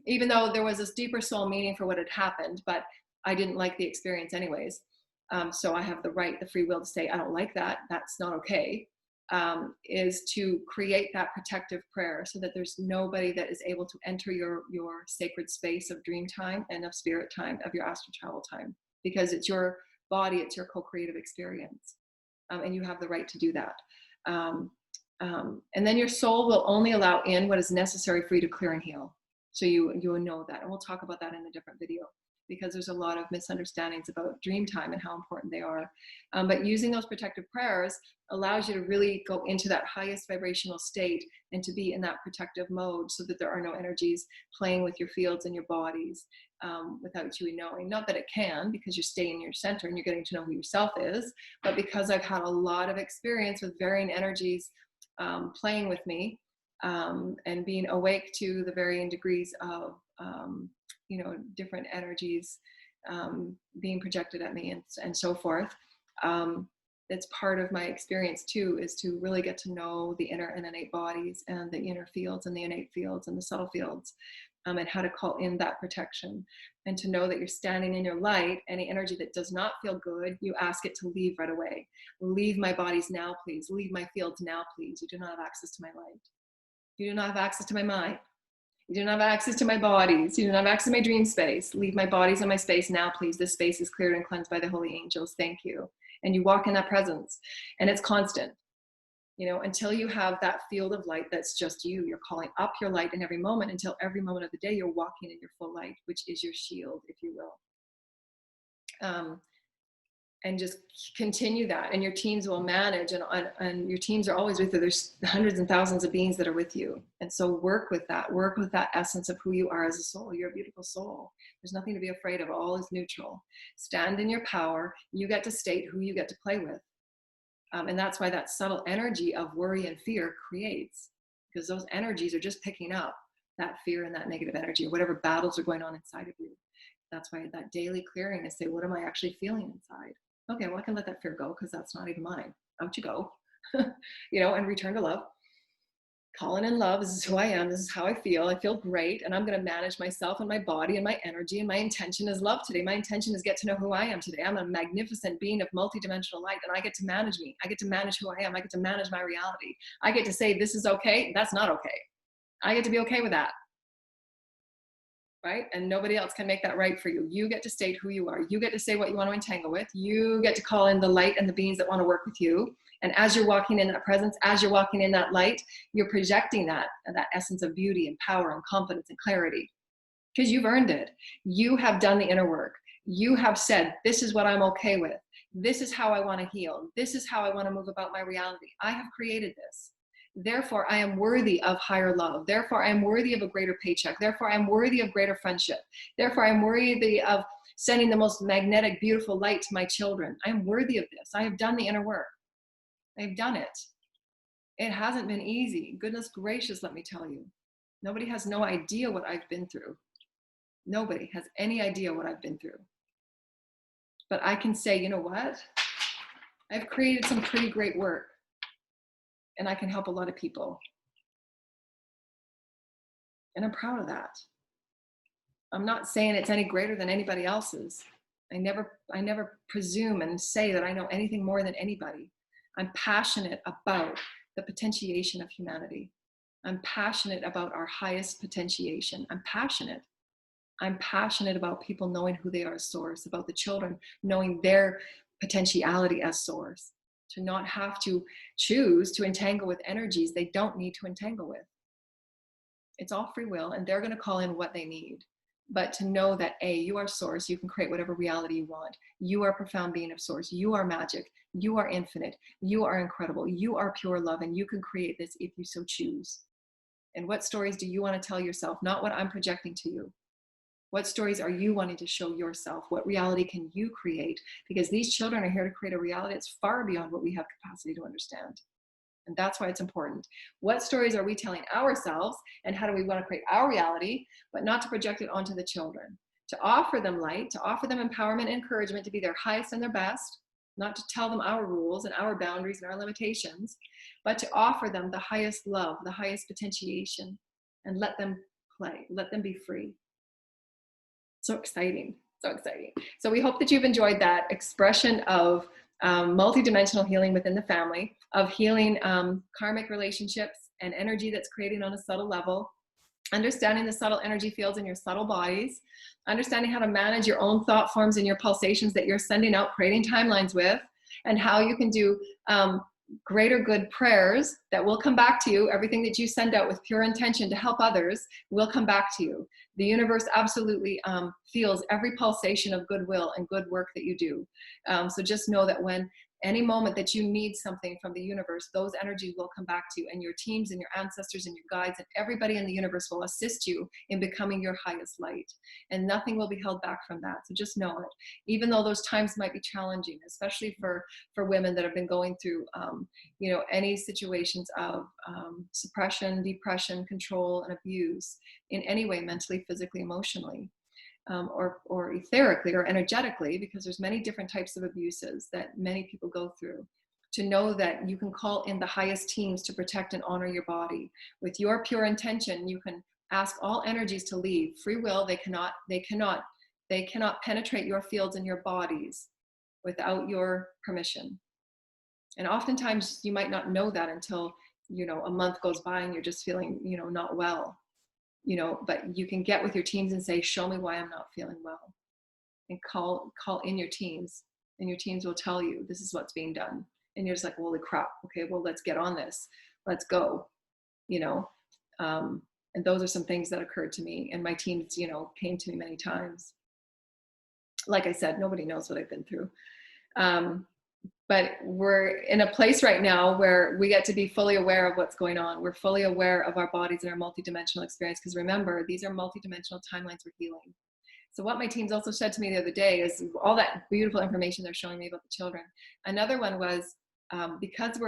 even though there was this deeper soul meaning for what had happened, but I didn't like the experience anyways. So I have the free will to say, I don't like that. That's not okay. Is to create that protective prayer so that there's nobody that is able to enter your sacred space of dream time and of spirit time, of your astral travel time, because it's your body, it's your co-creative experience. And you have the right to do that. And then your soul will only allow in what is necessary for you to clear and heal. So you will know that. And we'll talk about that in a different video, because there's a lot of misunderstandings about dream time and how important they are. But using those protective prayers allows you to really go into that highest vibrational state and to be in that protective mode so that there are no energies playing with your fields and your bodies without you knowing. Not that it can, because you're staying in your center and you're getting to know who yourself is, but because I've had a lot of experience with varying energies playing with me and being awake to the varying degrees of different energies being projected at me and so forth. It's part of my experience too, is to really get to know the inner and innate bodies and the inner fields and the innate fields and the subtle fields, and how to call in that protection, and to know that you're standing in your light. Any energy that does not feel good, you ask it to leave right away. Leave my bodies now, please. Leave my fields now, please. You do not have access to my light. You do not have access to my mind. You do not have access to my bodies. You do not have access to my dream space. Leave my bodies and my space now, please. This space is cleared and cleansed by the holy angels. Thank you. And you walk in that presence, and it's constant, until you have that field of light that's just you. You're calling up your light in every moment, until every moment of the day you're walking in your full light, which is your shield, if you will. And just continue that, and your teams will manage, and your teams are always with you. There's hundreds and thousands of beings that are with you. And so work with that essence of who you are as a soul. You're a beautiful soul. There's nothing to be afraid of. All is neutral. Stand in your power. You get to state who you get to play with. And that's why that subtle energy of worry and fear creates, because those energies are just picking up that fear and that negative energy, or whatever battles are going on inside of you. That's why that daily clearing is say, what am I actually feeling inside? Okay, well, I can let that fear go because that's not even mine. Out you go, and return to love. Calling in love. This is who I am. This is how I feel. I feel great. And I'm going to manage myself and my body and my energy. And my intention is love today. My intention is get to know who I am today. I'm a magnificent being of multidimensional light, and I get to manage me. I get to manage who I am. I get to manage my reality. I get to say, this is okay. That's not okay. I get to be okay with that. Right? And nobody else can make that right for you. You get to state who you are. You get to say what you want to entangle with. You get to call in the light and the beings that want to work with you. And as you're walking in that presence, as you're walking in that light, you're projecting that essence of beauty and power and confidence and clarity, because you've earned it. You have done the inner work. You have said, this is what I'm okay with. This is how I want to heal. This is how I want to move about my reality. I have created this. Therefore, I am worthy of higher love. Therefore, I am worthy of a greater paycheck. Therefore, I am worthy of greater friendship. Therefore, I am worthy of sending the most magnetic, beautiful light to my children. I am worthy of this. I have done the inner work. I've done it. It hasn't been easy. Goodness gracious, let me tell you. Nobody has no idea what I've been through. Nobody has any idea what I've been through. But I can say, you know what? I've created some pretty great work. And I can help a lot of people. And I'm proud of that. I'm not saying it's any greater than anybody else's. I never presume and say that I know anything more than anybody. I'm passionate about the potentiation of humanity. I'm passionate about our highest potentiation. I'm passionate about people knowing who they are as source, about the children knowing their potentiality as source, to not have to choose to entangle with energies they don't need to entangle with. It's all free will, and they're going to call in what they need. But to know that you are source, you can create whatever reality you want. You are a profound being of source. You are magic. You are infinite. You are incredible. You are pure love, and you can create this if you so choose. And what stories do you want to tell yourself? Not what I'm projecting to you. What stories are you wanting to show yourself? What reality can you create? Because these children are here to create a reality that's far beyond what we have capacity to understand. And that's why it's important. What stories are we telling ourselves, and how do we want to create our reality, but not to project it onto the children? To offer them light, to offer them empowerment and encouragement to be their highest and their best, not to tell them our rules and our boundaries and our limitations, but to offer them the highest love, the highest potentiation, and let them play, let them be free. So exciting, so exciting. So we hope that you've enjoyed that expression of multidimensional healing within the family, of healing karmic relationships and energy that's creating on a subtle level, understanding the subtle energy fields in your subtle bodies, understanding how to manage your own thought forms and your pulsations that you're sending out, creating timelines with, and how you can do greater good prayers that will come back to you. Everything that you send out with pure intention to help others will come back to you. The universe absolutely feels every pulsation of goodwill and good work that you do. So just know that when any moment that you need something from the universe, those energies will come back to you, and your teams and your ancestors and your guides and everybody in the universe will assist you in becoming your highest light, and nothing will be held back from that. So just know it, even though those times might be challenging, especially for women that have been going through any situations of suppression, depression, control, and abuse in any way, mentally, physically, emotionally. Or etherically or energetically, because there's many different types of abuses that many people go through. To know that you can call in the highest teams to protect and honor your body. With your pure intention, you can ask all energies to leave. Free will, they cannot penetrate your fields and your bodies without your permission. And oftentimes you might not know that until a month goes by and you're just feeling not well. But you can get with your teams and say, show me why I'm not feeling well, and call in your teams, and your teams will tell you this is what's being done. And you're just like, holy crap. Okay, well, let's get on this. Let's go, and those are some things that occurred to me, and my teams, came to me many times. Like I said, nobody knows what I've been through. But we're in a place right now where we get to be fully aware of what's going on. We're fully aware of our bodies and our multidimensional experience, because remember, these are multidimensional timelines for healing. So what my teams also said to me the other day is all that beautiful information they're showing me about the children. Another one was because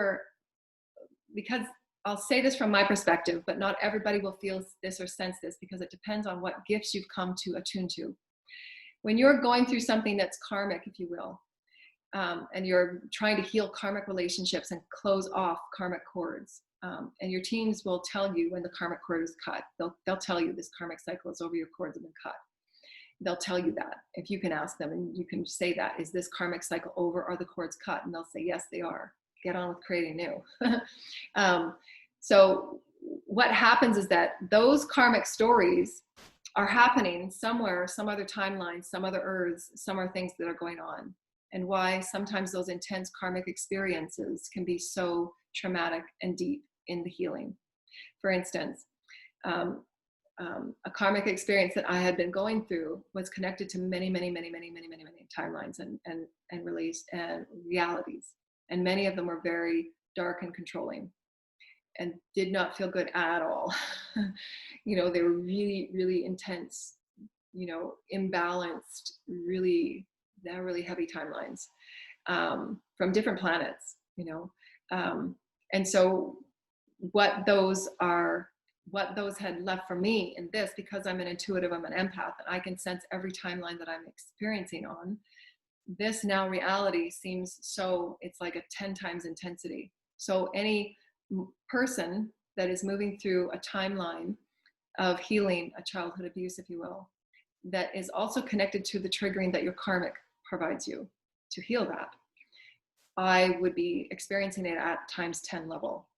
I'll say this from my perspective, but not everybody will feel this or sense this, because it depends on what gifts you've come to attune to. when you're going through something that's karmic, if you will, and you're trying to heal karmic relationships and close off karmic cords, and your teams will tell you when the karmic cord is cut. They'll tell you this karmic cycle is over, your cords have been cut. They'll tell you that. If you can ask them and you can say that, is this karmic cycle over? Are the cords cut? And they'll say, yes, they are. Get on with creating new. So what happens is that those karmic stories are happening somewhere, some other timeline, some other earths, some are things that are going on. And why sometimes those intense karmic experiences can be so traumatic and deep in the healing. For instance, a karmic experience that I had been going through was connected to many timelines and release and realities. And many of them were very dark and controlling and did not feel good at all. You know, they were really, really intense, you know, imbalanced, really heavy timelines from different planets, you know. And so what those had left for me in this, because I'm an intuitive, I'm an empath, and I can sense every timeline that I'm experiencing on, this now reality seems so, it's like a 10 times intensity. So any person that is moving through a timeline of healing a childhood abuse, if you will, that is also connected to the triggering that your karmic provides you to heal that, I would be experiencing it at times 10 level,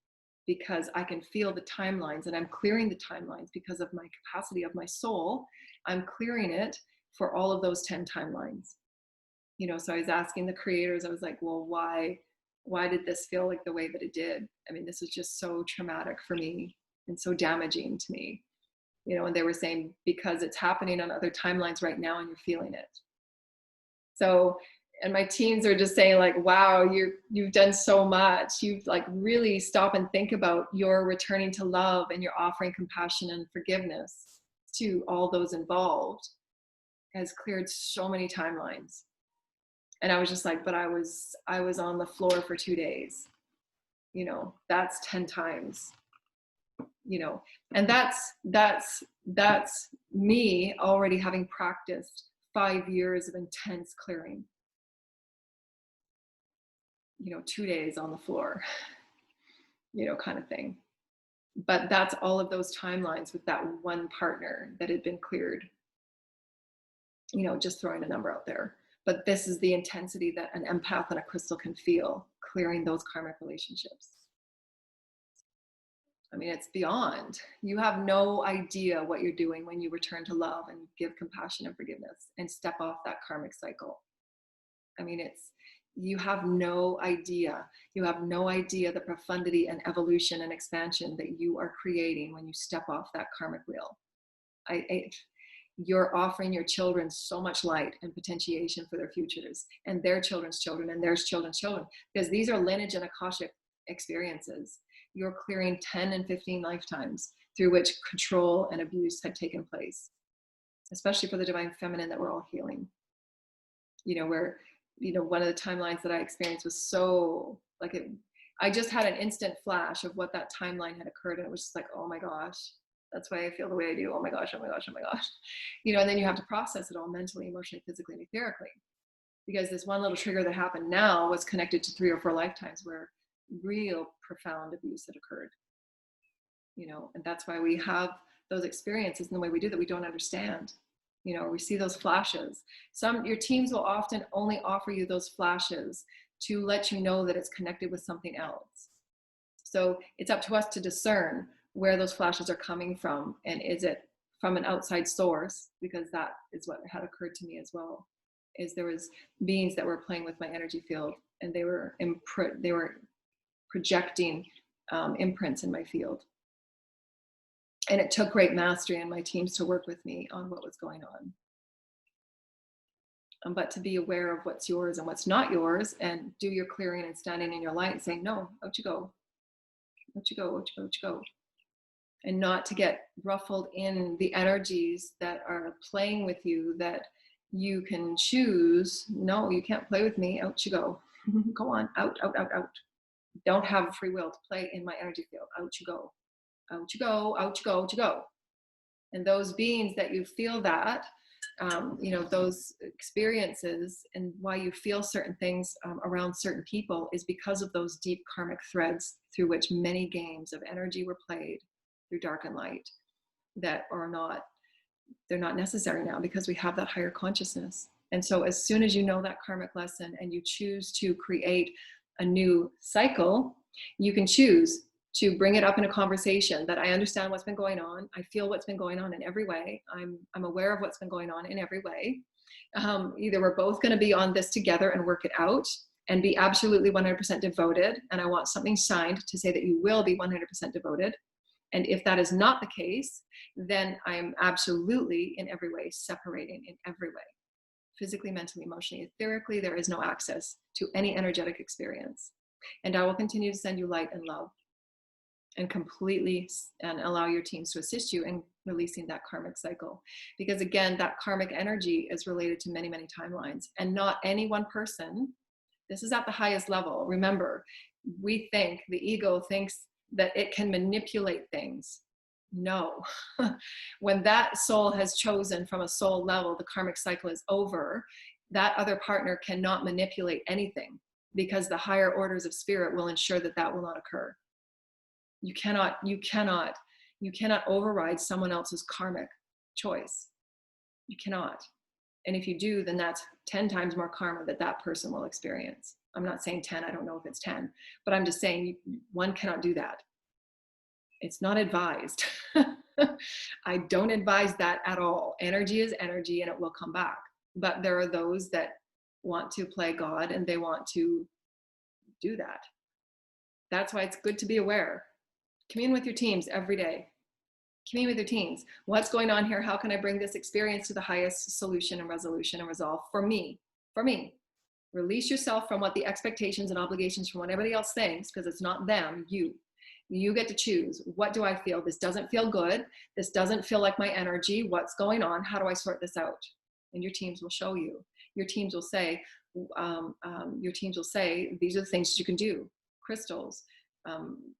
because I can feel the timelines and I'm clearing the timelines because of my capacity of my soul. I'm clearing it for all of those 10 timelines. You know, so I was asking the creators, I was like, well, why did this feel like the way that it did? I mean, this is just so traumatic for me and so damaging to me. You know, and they were saying, because it's happening on other timelines right now and you're feeling it. So, and my teams are just saying like, wow, you've done so much. You've like really stop and think about your returning to love and your offering compassion and forgiveness to all those involved has cleared so many timelines. And I was just like, but I was on the floor for 2 days, you know, that's 10 times, you know, and that's me already having practiced 5 years of intense clearing. You know, 2 days on the floor, you know, kind of thing. But that's all of those timelines with that one partner that had been cleared, you know, just throwing a number out there. But this is the intensity that an empath and a crystal can feel, clearing those karmic relationships. I mean, it's beyond. You have no idea what you're doing when you return to love and give compassion and forgiveness and step off that karmic cycle. I mean, you have no idea. You have no idea the profundity and evolution and expansion that you are creating when you step off that karmic wheel. You're offering your children so much light and potentiation for their futures and their children's children and their children's children, because these are lineage and Akashic experiences. You're clearing 10 and 15 lifetimes through which control and abuse had taken place, especially for the divine feminine that we're all healing. You know, where, you know, one of the timelines that I experienced was so like I just had an instant flash of what that timeline had occurred. And it was just like, oh my gosh, that's why I feel the way I do. Oh my gosh, oh my gosh, oh my gosh. You know, and then you have to process it all mentally, emotionally, physically, and etherically. Because this one little trigger that happened now was connected to 3 or 4 lifetimes where real profound abuse had occurred. You know, and that's why we have those experiences in the way we do that we don't understand. You know, we see those flashes. Your teams will often only offer you those flashes to let you know that it's connected with something else. So it's up to us to discern where those flashes are coming from, and is it from an outside source, because that is what had occurred to me as well, is there was beings that were playing with my energy field, and they were projecting imprints in my field. And it took great mastery and my teams to work with me on what was going on. But to be aware of what's yours and what's not yours, and do your clearing and standing in your light and saying, no, out you go, out you go, out you go, out you go. And not to get ruffled in the energies that are playing with you, that you can choose. No, you can't play with me. Out you go. Go on. Out, out, out, out. Don't have free will to play in my energy field. Out you go. Out you go. Out you go. Out you go. And those beings that you feel that, you know, those experiences and why you feel certain things around certain people is because of those deep karmic threads through which many games of energy were played through dark and light that are not, they're not necessary now because we have that higher consciousness. And so as soon as you know that karmic lesson and you choose to create a new cycle, you can choose to bring it up in a conversation that I understand what's been going on. I feel what's been going on in every way. I'm aware of what's been going on in every way. Either we're both going to be on this together and work it out and be absolutely 100% devoted. And I want something signed to say that you will be 100% devoted. And if that is not the case, then I'm absolutely in every way separating in every way. Physically, mentally, emotionally, etherically, there is no access to any energetic experience. And I will continue to send you light and love and completely and allow your teams to assist you in releasing that karmic cycle. Because again, that karmic energy is related to many, many timelines, and not any one person. This is at the highest level. Remember, we think, the ego thinks that it can manipulate things. No. When that soul has chosen from a soul level, the karmic cycle is over, that other partner cannot manipulate anything because the higher orders of spirit will ensure that that will not occur. You cannot override someone else's karmic choice. You cannot. And if you do, then that's 10 times more karma that that person will experience. I'm not saying 10, I don't know if it's 10, but I'm just saying one cannot do that. It's not advised. I don't advise that at all. Energy is energy and it will come back. But there are those that want to play God and they want to do that. That's why it's good to be aware. Commune with your teams every day. Commune with your teams. What's going on here? How can I bring this experience to the highest solution and resolution and resolve for me? For me. Release yourself from what the expectations and obligations from what everybody else thinks, because it's not them, you. You get to choose. What do I feel? This doesn't feel good. This doesn't feel like my energy. What's going on? How do I sort this out? And your teams will show you. Your teams will say, these are the things that you can do. Crystals,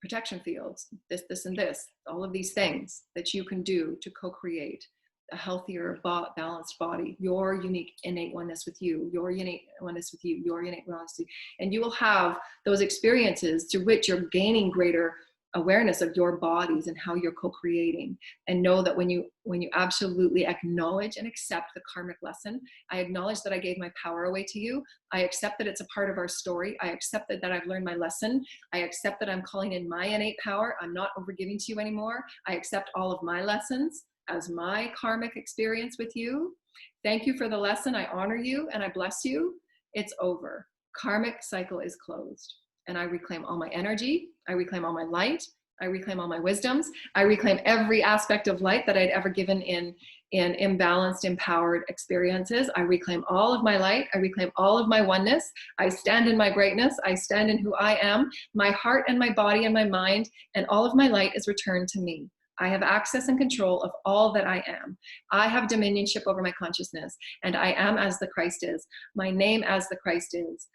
protection fields, this, and this. All of these things that you can do to co-create a healthier, balanced body, your unique innate oneness with you, your unique oneness with you, your unique oneness with you. And you will have those experiences through which you're gaining greater awareness of your bodies and how you're co-creating. And know that when you absolutely acknowledge and accept the karmic lesson, I acknowledge that I gave my power away to you. I accept that it's a part of our story. I accept that I've learned my lesson. I accept that I'm calling in my innate power. I'm not overgiving to you anymore. I accept all of my lessons as my karmic experience with you. Thank you for the lesson. I honor you and I bless you. It's over. Karmic cycle is closed. And I reclaim all my energy. I reclaim all my light. I reclaim all my wisdoms. I reclaim every aspect of light that I'd ever given in imbalanced, empowered experiences. I reclaim all of my light. I reclaim all of my oneness. I stand in my greatness. I stand in who I am. My heart and my body and my mind and all of my light is returned to me. I have access and control of all that I am. I have dominionship over my consciousness, and I am as the Christ is. My name as the Christ is.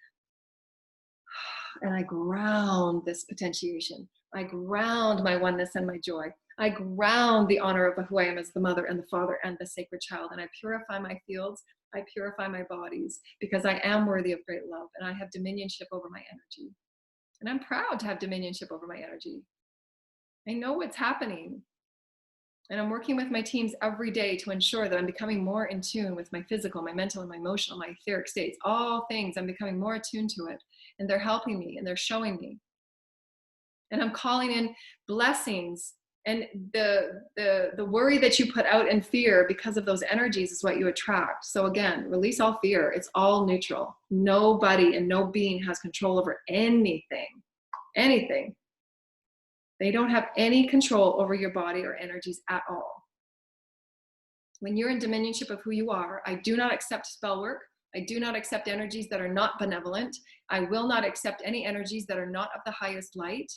And I ground this potentiation. I ground my oneness and my joy. I ground the honor of who I am as the mother and the father and the sacred child. And I purify my fields. I purify my bodies because I am worthy of great love and I have dominionship over my energy. And I'm proud to have dominionship over my energy. I know what's happening. And I'm working with my teams every day to ensure that I'm becoming more in tune with my physical, my mental, and my emotional, my etheric states. All things, I'm becoming more attuned to it. And they're helping me and they're showing me. And I'm calling in blessings. And the worry that you put out in fear because of those energies is what you attract. So again, release all fear. It's all neutral. Nobody and no being has control over anything. Anything. They don't have any control over your body or energies at all. When you're in dominionship of who you are, I do not accept spell work. I do not accept energies that are not benevolent. I will not accept any energies that are not of the highest light.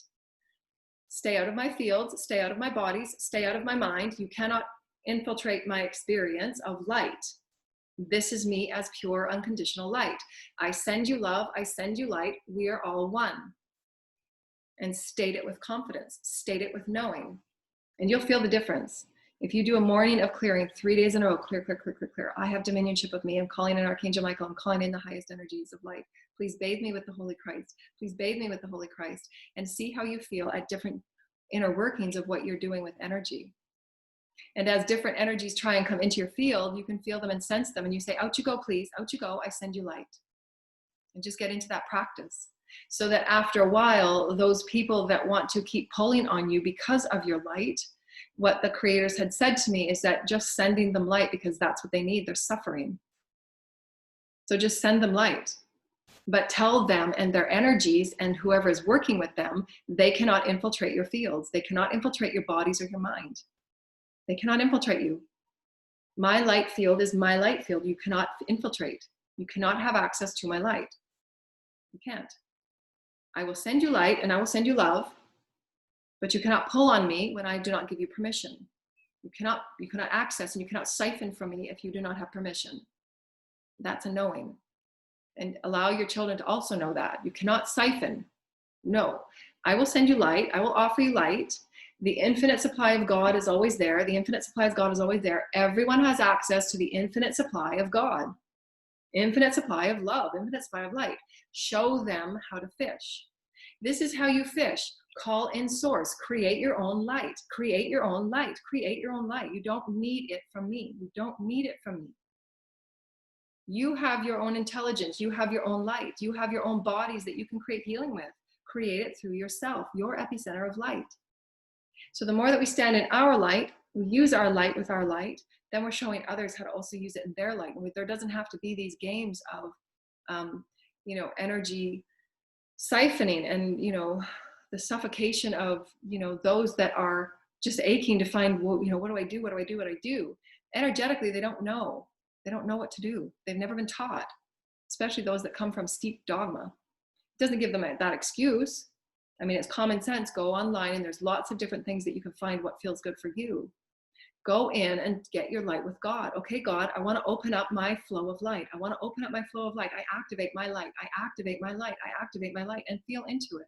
Stay out of my fields, stay out of my bodies, stay out of my mind. You cannot infiltrate my experience of light. This is me as pure, unconditional light. I send you love, I send you light. We are all one. And state it with confidence, state it with knowing. And you'll feel the difference. If you do a morning of clearing 3 days in a row, clear, clear, clear, clear, clear. I have dominionship of me. I'm calling in Archangel Michael. I'm calling in the highest energies of light. Please bathe me with the Holy Christ. Please bathe me with the Holy Christ, and see how you feel at different inner workings of what you're doing with energy. And as different energies try and come into your field, you can feel them and sense them. And you say, out you go, please. Out you go. I send you light. And just get into that practice. So that after a while, those people that want to keep pulling on you because of your light, what the creators had said to me is that just sending them light, because that's what they need. They're suffering. So just send them light. But tell them and their energies and whoever is working with them, they cannot infiltrate your fields. They cannot infiltrate your bodies or your mind. They cannot infiltrate you. My light field is my light field. You cannot infiltrate. You cannot have access to my light. You can't. I will send you light and I will send you love, but you cannot pull on me when I do not give you permission. You cannot access and you cannot siphon from me if you do not have permission. That's a knowing. And allow your children to also know that. You cannot siphon. No. I will send you light. I will offer you light. The infinite supply of God is always there. The infinite supply of God is always there. Everyone has access to the infinite supply of God. Infinite supply of love. Infinite supply of light. Show them how to fish. This is how you fish. Call in source. Create your own light. Create your own light. Create your own light. You don't need it from me. You don't need it from me. You have your own intelligence. You have your own light. You have your own bodies that you can create healing with. Create it through yourself, your epicenter of light. So the more that we stand in our light, we use our light with our light, then we're showing others how to also use it in their light. And there doesn't have to be these games of, energy siphoning and, the suffocation of, those that are just aching to find, well, what do I do? What do I do? What do I do? Energetically, they don't know. They don't know what to do. They've never been taught, especially those that come from steep dogma. It doesn't give them that excuse. I mean, it's common sense. Go online and there's lots of different things that you can find what feels good for you. Go in and get your light with God. Okay, God, I want to open up my flow of light. I want to open up my flow of light. I activate my light. I activate my light. I activate my light, and feel into it.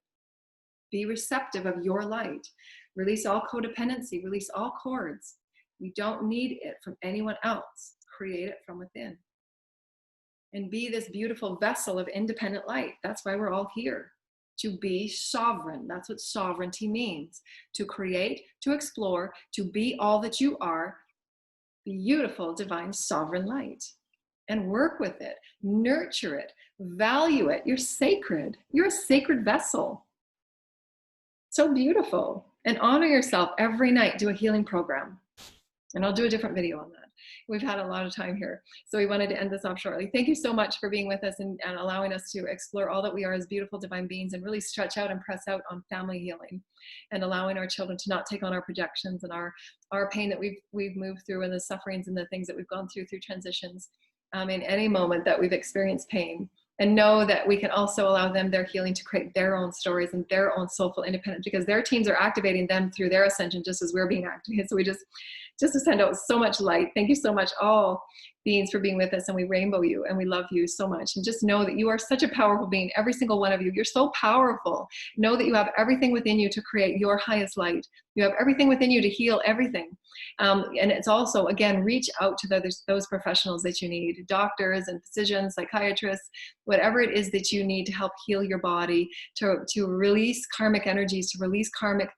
Be receptive of your light. Release all codependency. Release all cords. You don't need it from anyone else. Create it from within. And be this beautiful vessel of independent light. That's why we're all here. To be sovereign. That's what sovereignty means. To create, to explore, to be all that you are. Beautiful, divine, sovereign light. And work with it. Nurture it. Value it. You're sacred. You're a sacred vessel. So beautiful. And honor yourself every night. Do a healing program. And I'll do a different video on that. We've had a lot of time here. So we wanted to end this off shortly. Thank you so much for being with us and allowing us to explore all that we are as beautiful divine beings, and really stretch out and press out on family healing, and allowing our children to not take on our projections and our pain that we've moved through, and the sufferings and the things that we've gone through transitions in any moment that we've experienced pain. And know that we can also allow them their healing to create their own stories and their own soulful independence, because their teams are activating them through their ascension just as we're being activated. So we just to send out so much light. Thank you so much, all beings, for being with us, and we rainbow you and we love you so much. And just know that you are such a powerful being, every single one of you. You're so powerful. Know that you have everything within you to create your highest light. You have everything within you to heal everything. And it's also, again, reach out to those professionals that you need, doctors and physicians, psychiatrists, whatever it is that you need to help heal your body, to release karmic energies, to release karmic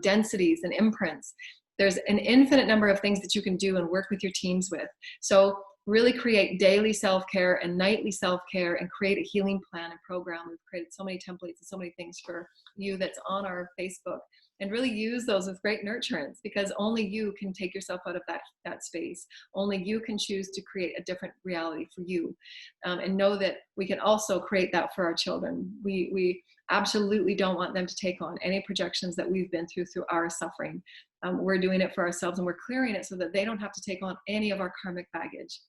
densities and imprints. There's an infinite number of things that you can do and work with your teams with. So really create daily self-care and nightly self-care, and create a healing plan and program. We've created so many templates and so many things for you that's on our Facebook, and really use those with great nurturance, because only you can take yourself out of that space. Only you can choose to create a different reality for you. And know that we can also create that for our children. We absolutely don't want them to take on any projections that we've been through our suffering. We're doing it for ourselves, and we're clearing it so that they don't have to take on any of our karmic baggage.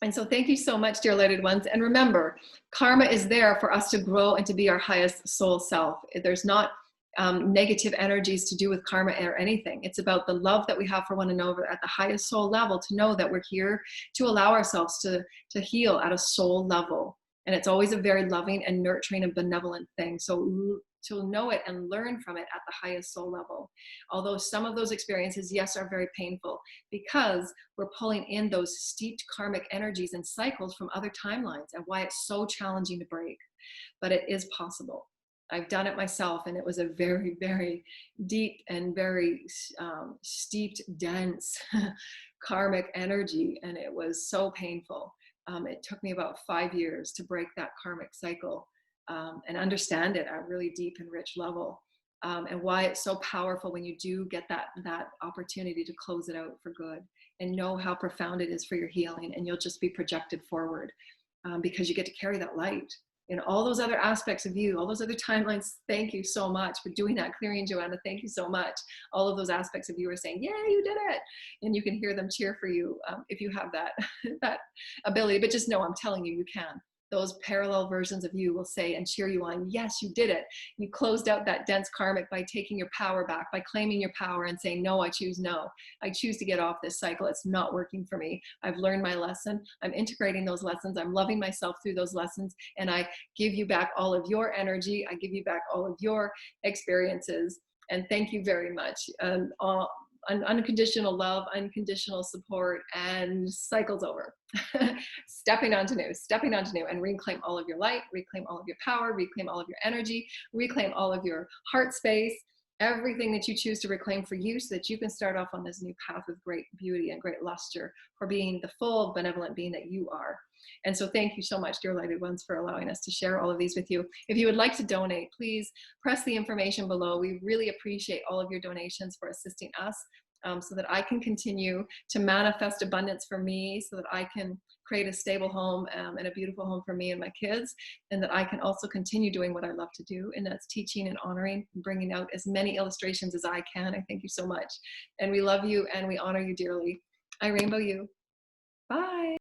And so thank you so much, dear lighted ones. And remember, karma is there for us to grow and to be our highest soul self. There's not negative energies to do with karma or anything. It's about the love that we have for one another at the highest soul level, to know that we're here to allow ourselves to heal at a soul level. And it's always a very loving and nurturing and benevolent thing. So to know it and learn from it at the highest soul level. Although some of those experiences, yes, are very painful because we're pulling in those steeped karmic energies and cycles from other timelines, and why it's so challenging to break. But it is possible. I've done it myself, and it was a very, very deep and very steeped, dense karmic energy, and it was so painful. It took me about 5 years to break that karmic cycle and understand it at a really deep and rich level, and why it's so powerful when you do get that opportunity to close it out for good and know how profound it is for your healing, and you'll just be projected forward because you get to carry that light in all those other aspects of you, all those other timelines. Thank you so much for doing that clearing, Joanna. Thank you so much. All of those aspects of you are saying, yeah, you did it. And you can hear them cheer for you if you have that, that ability. But just know, I'm telling you, you can. Those parallel versions of you will say and cheer you on, yes, you did it. You closed out that dense karmic by taking your power back, by claiming your power and saying, no, I choose no. I choose to get off this cycle. It's not working for me. I've learned my lesson. I'm integrating those lessons. I'm loving myself through those lessons. And I give you back all of your energy. I give you back all of your experiences. And thank you very much. Unconditional love, unconditional support, and cycles over. Stepping onto new, and reclaim all of your light, reclaim all of your power, reclaim all of your energy, reclaim all of your heart space, everything that you choose to reclaim for you, so that you can start off on this new path with great beauty and great luster for being the full benevolent being that you are. And so thank you so much, dear lighted ones, for allowing us to share all of these with you. If you would like to donate, please press the information below. We really appreciate all of your donations for assisting us so that I can continue to manifest abundance for me, so that I can create a stable home and a beautiful home for me and my kids, and that I can also continue doing what I love to do, and that's teaching and honoring and bringing out as many illustrations as I can. I thank you so much. And we love you and we honor you dearly. I rainbow you. Bye.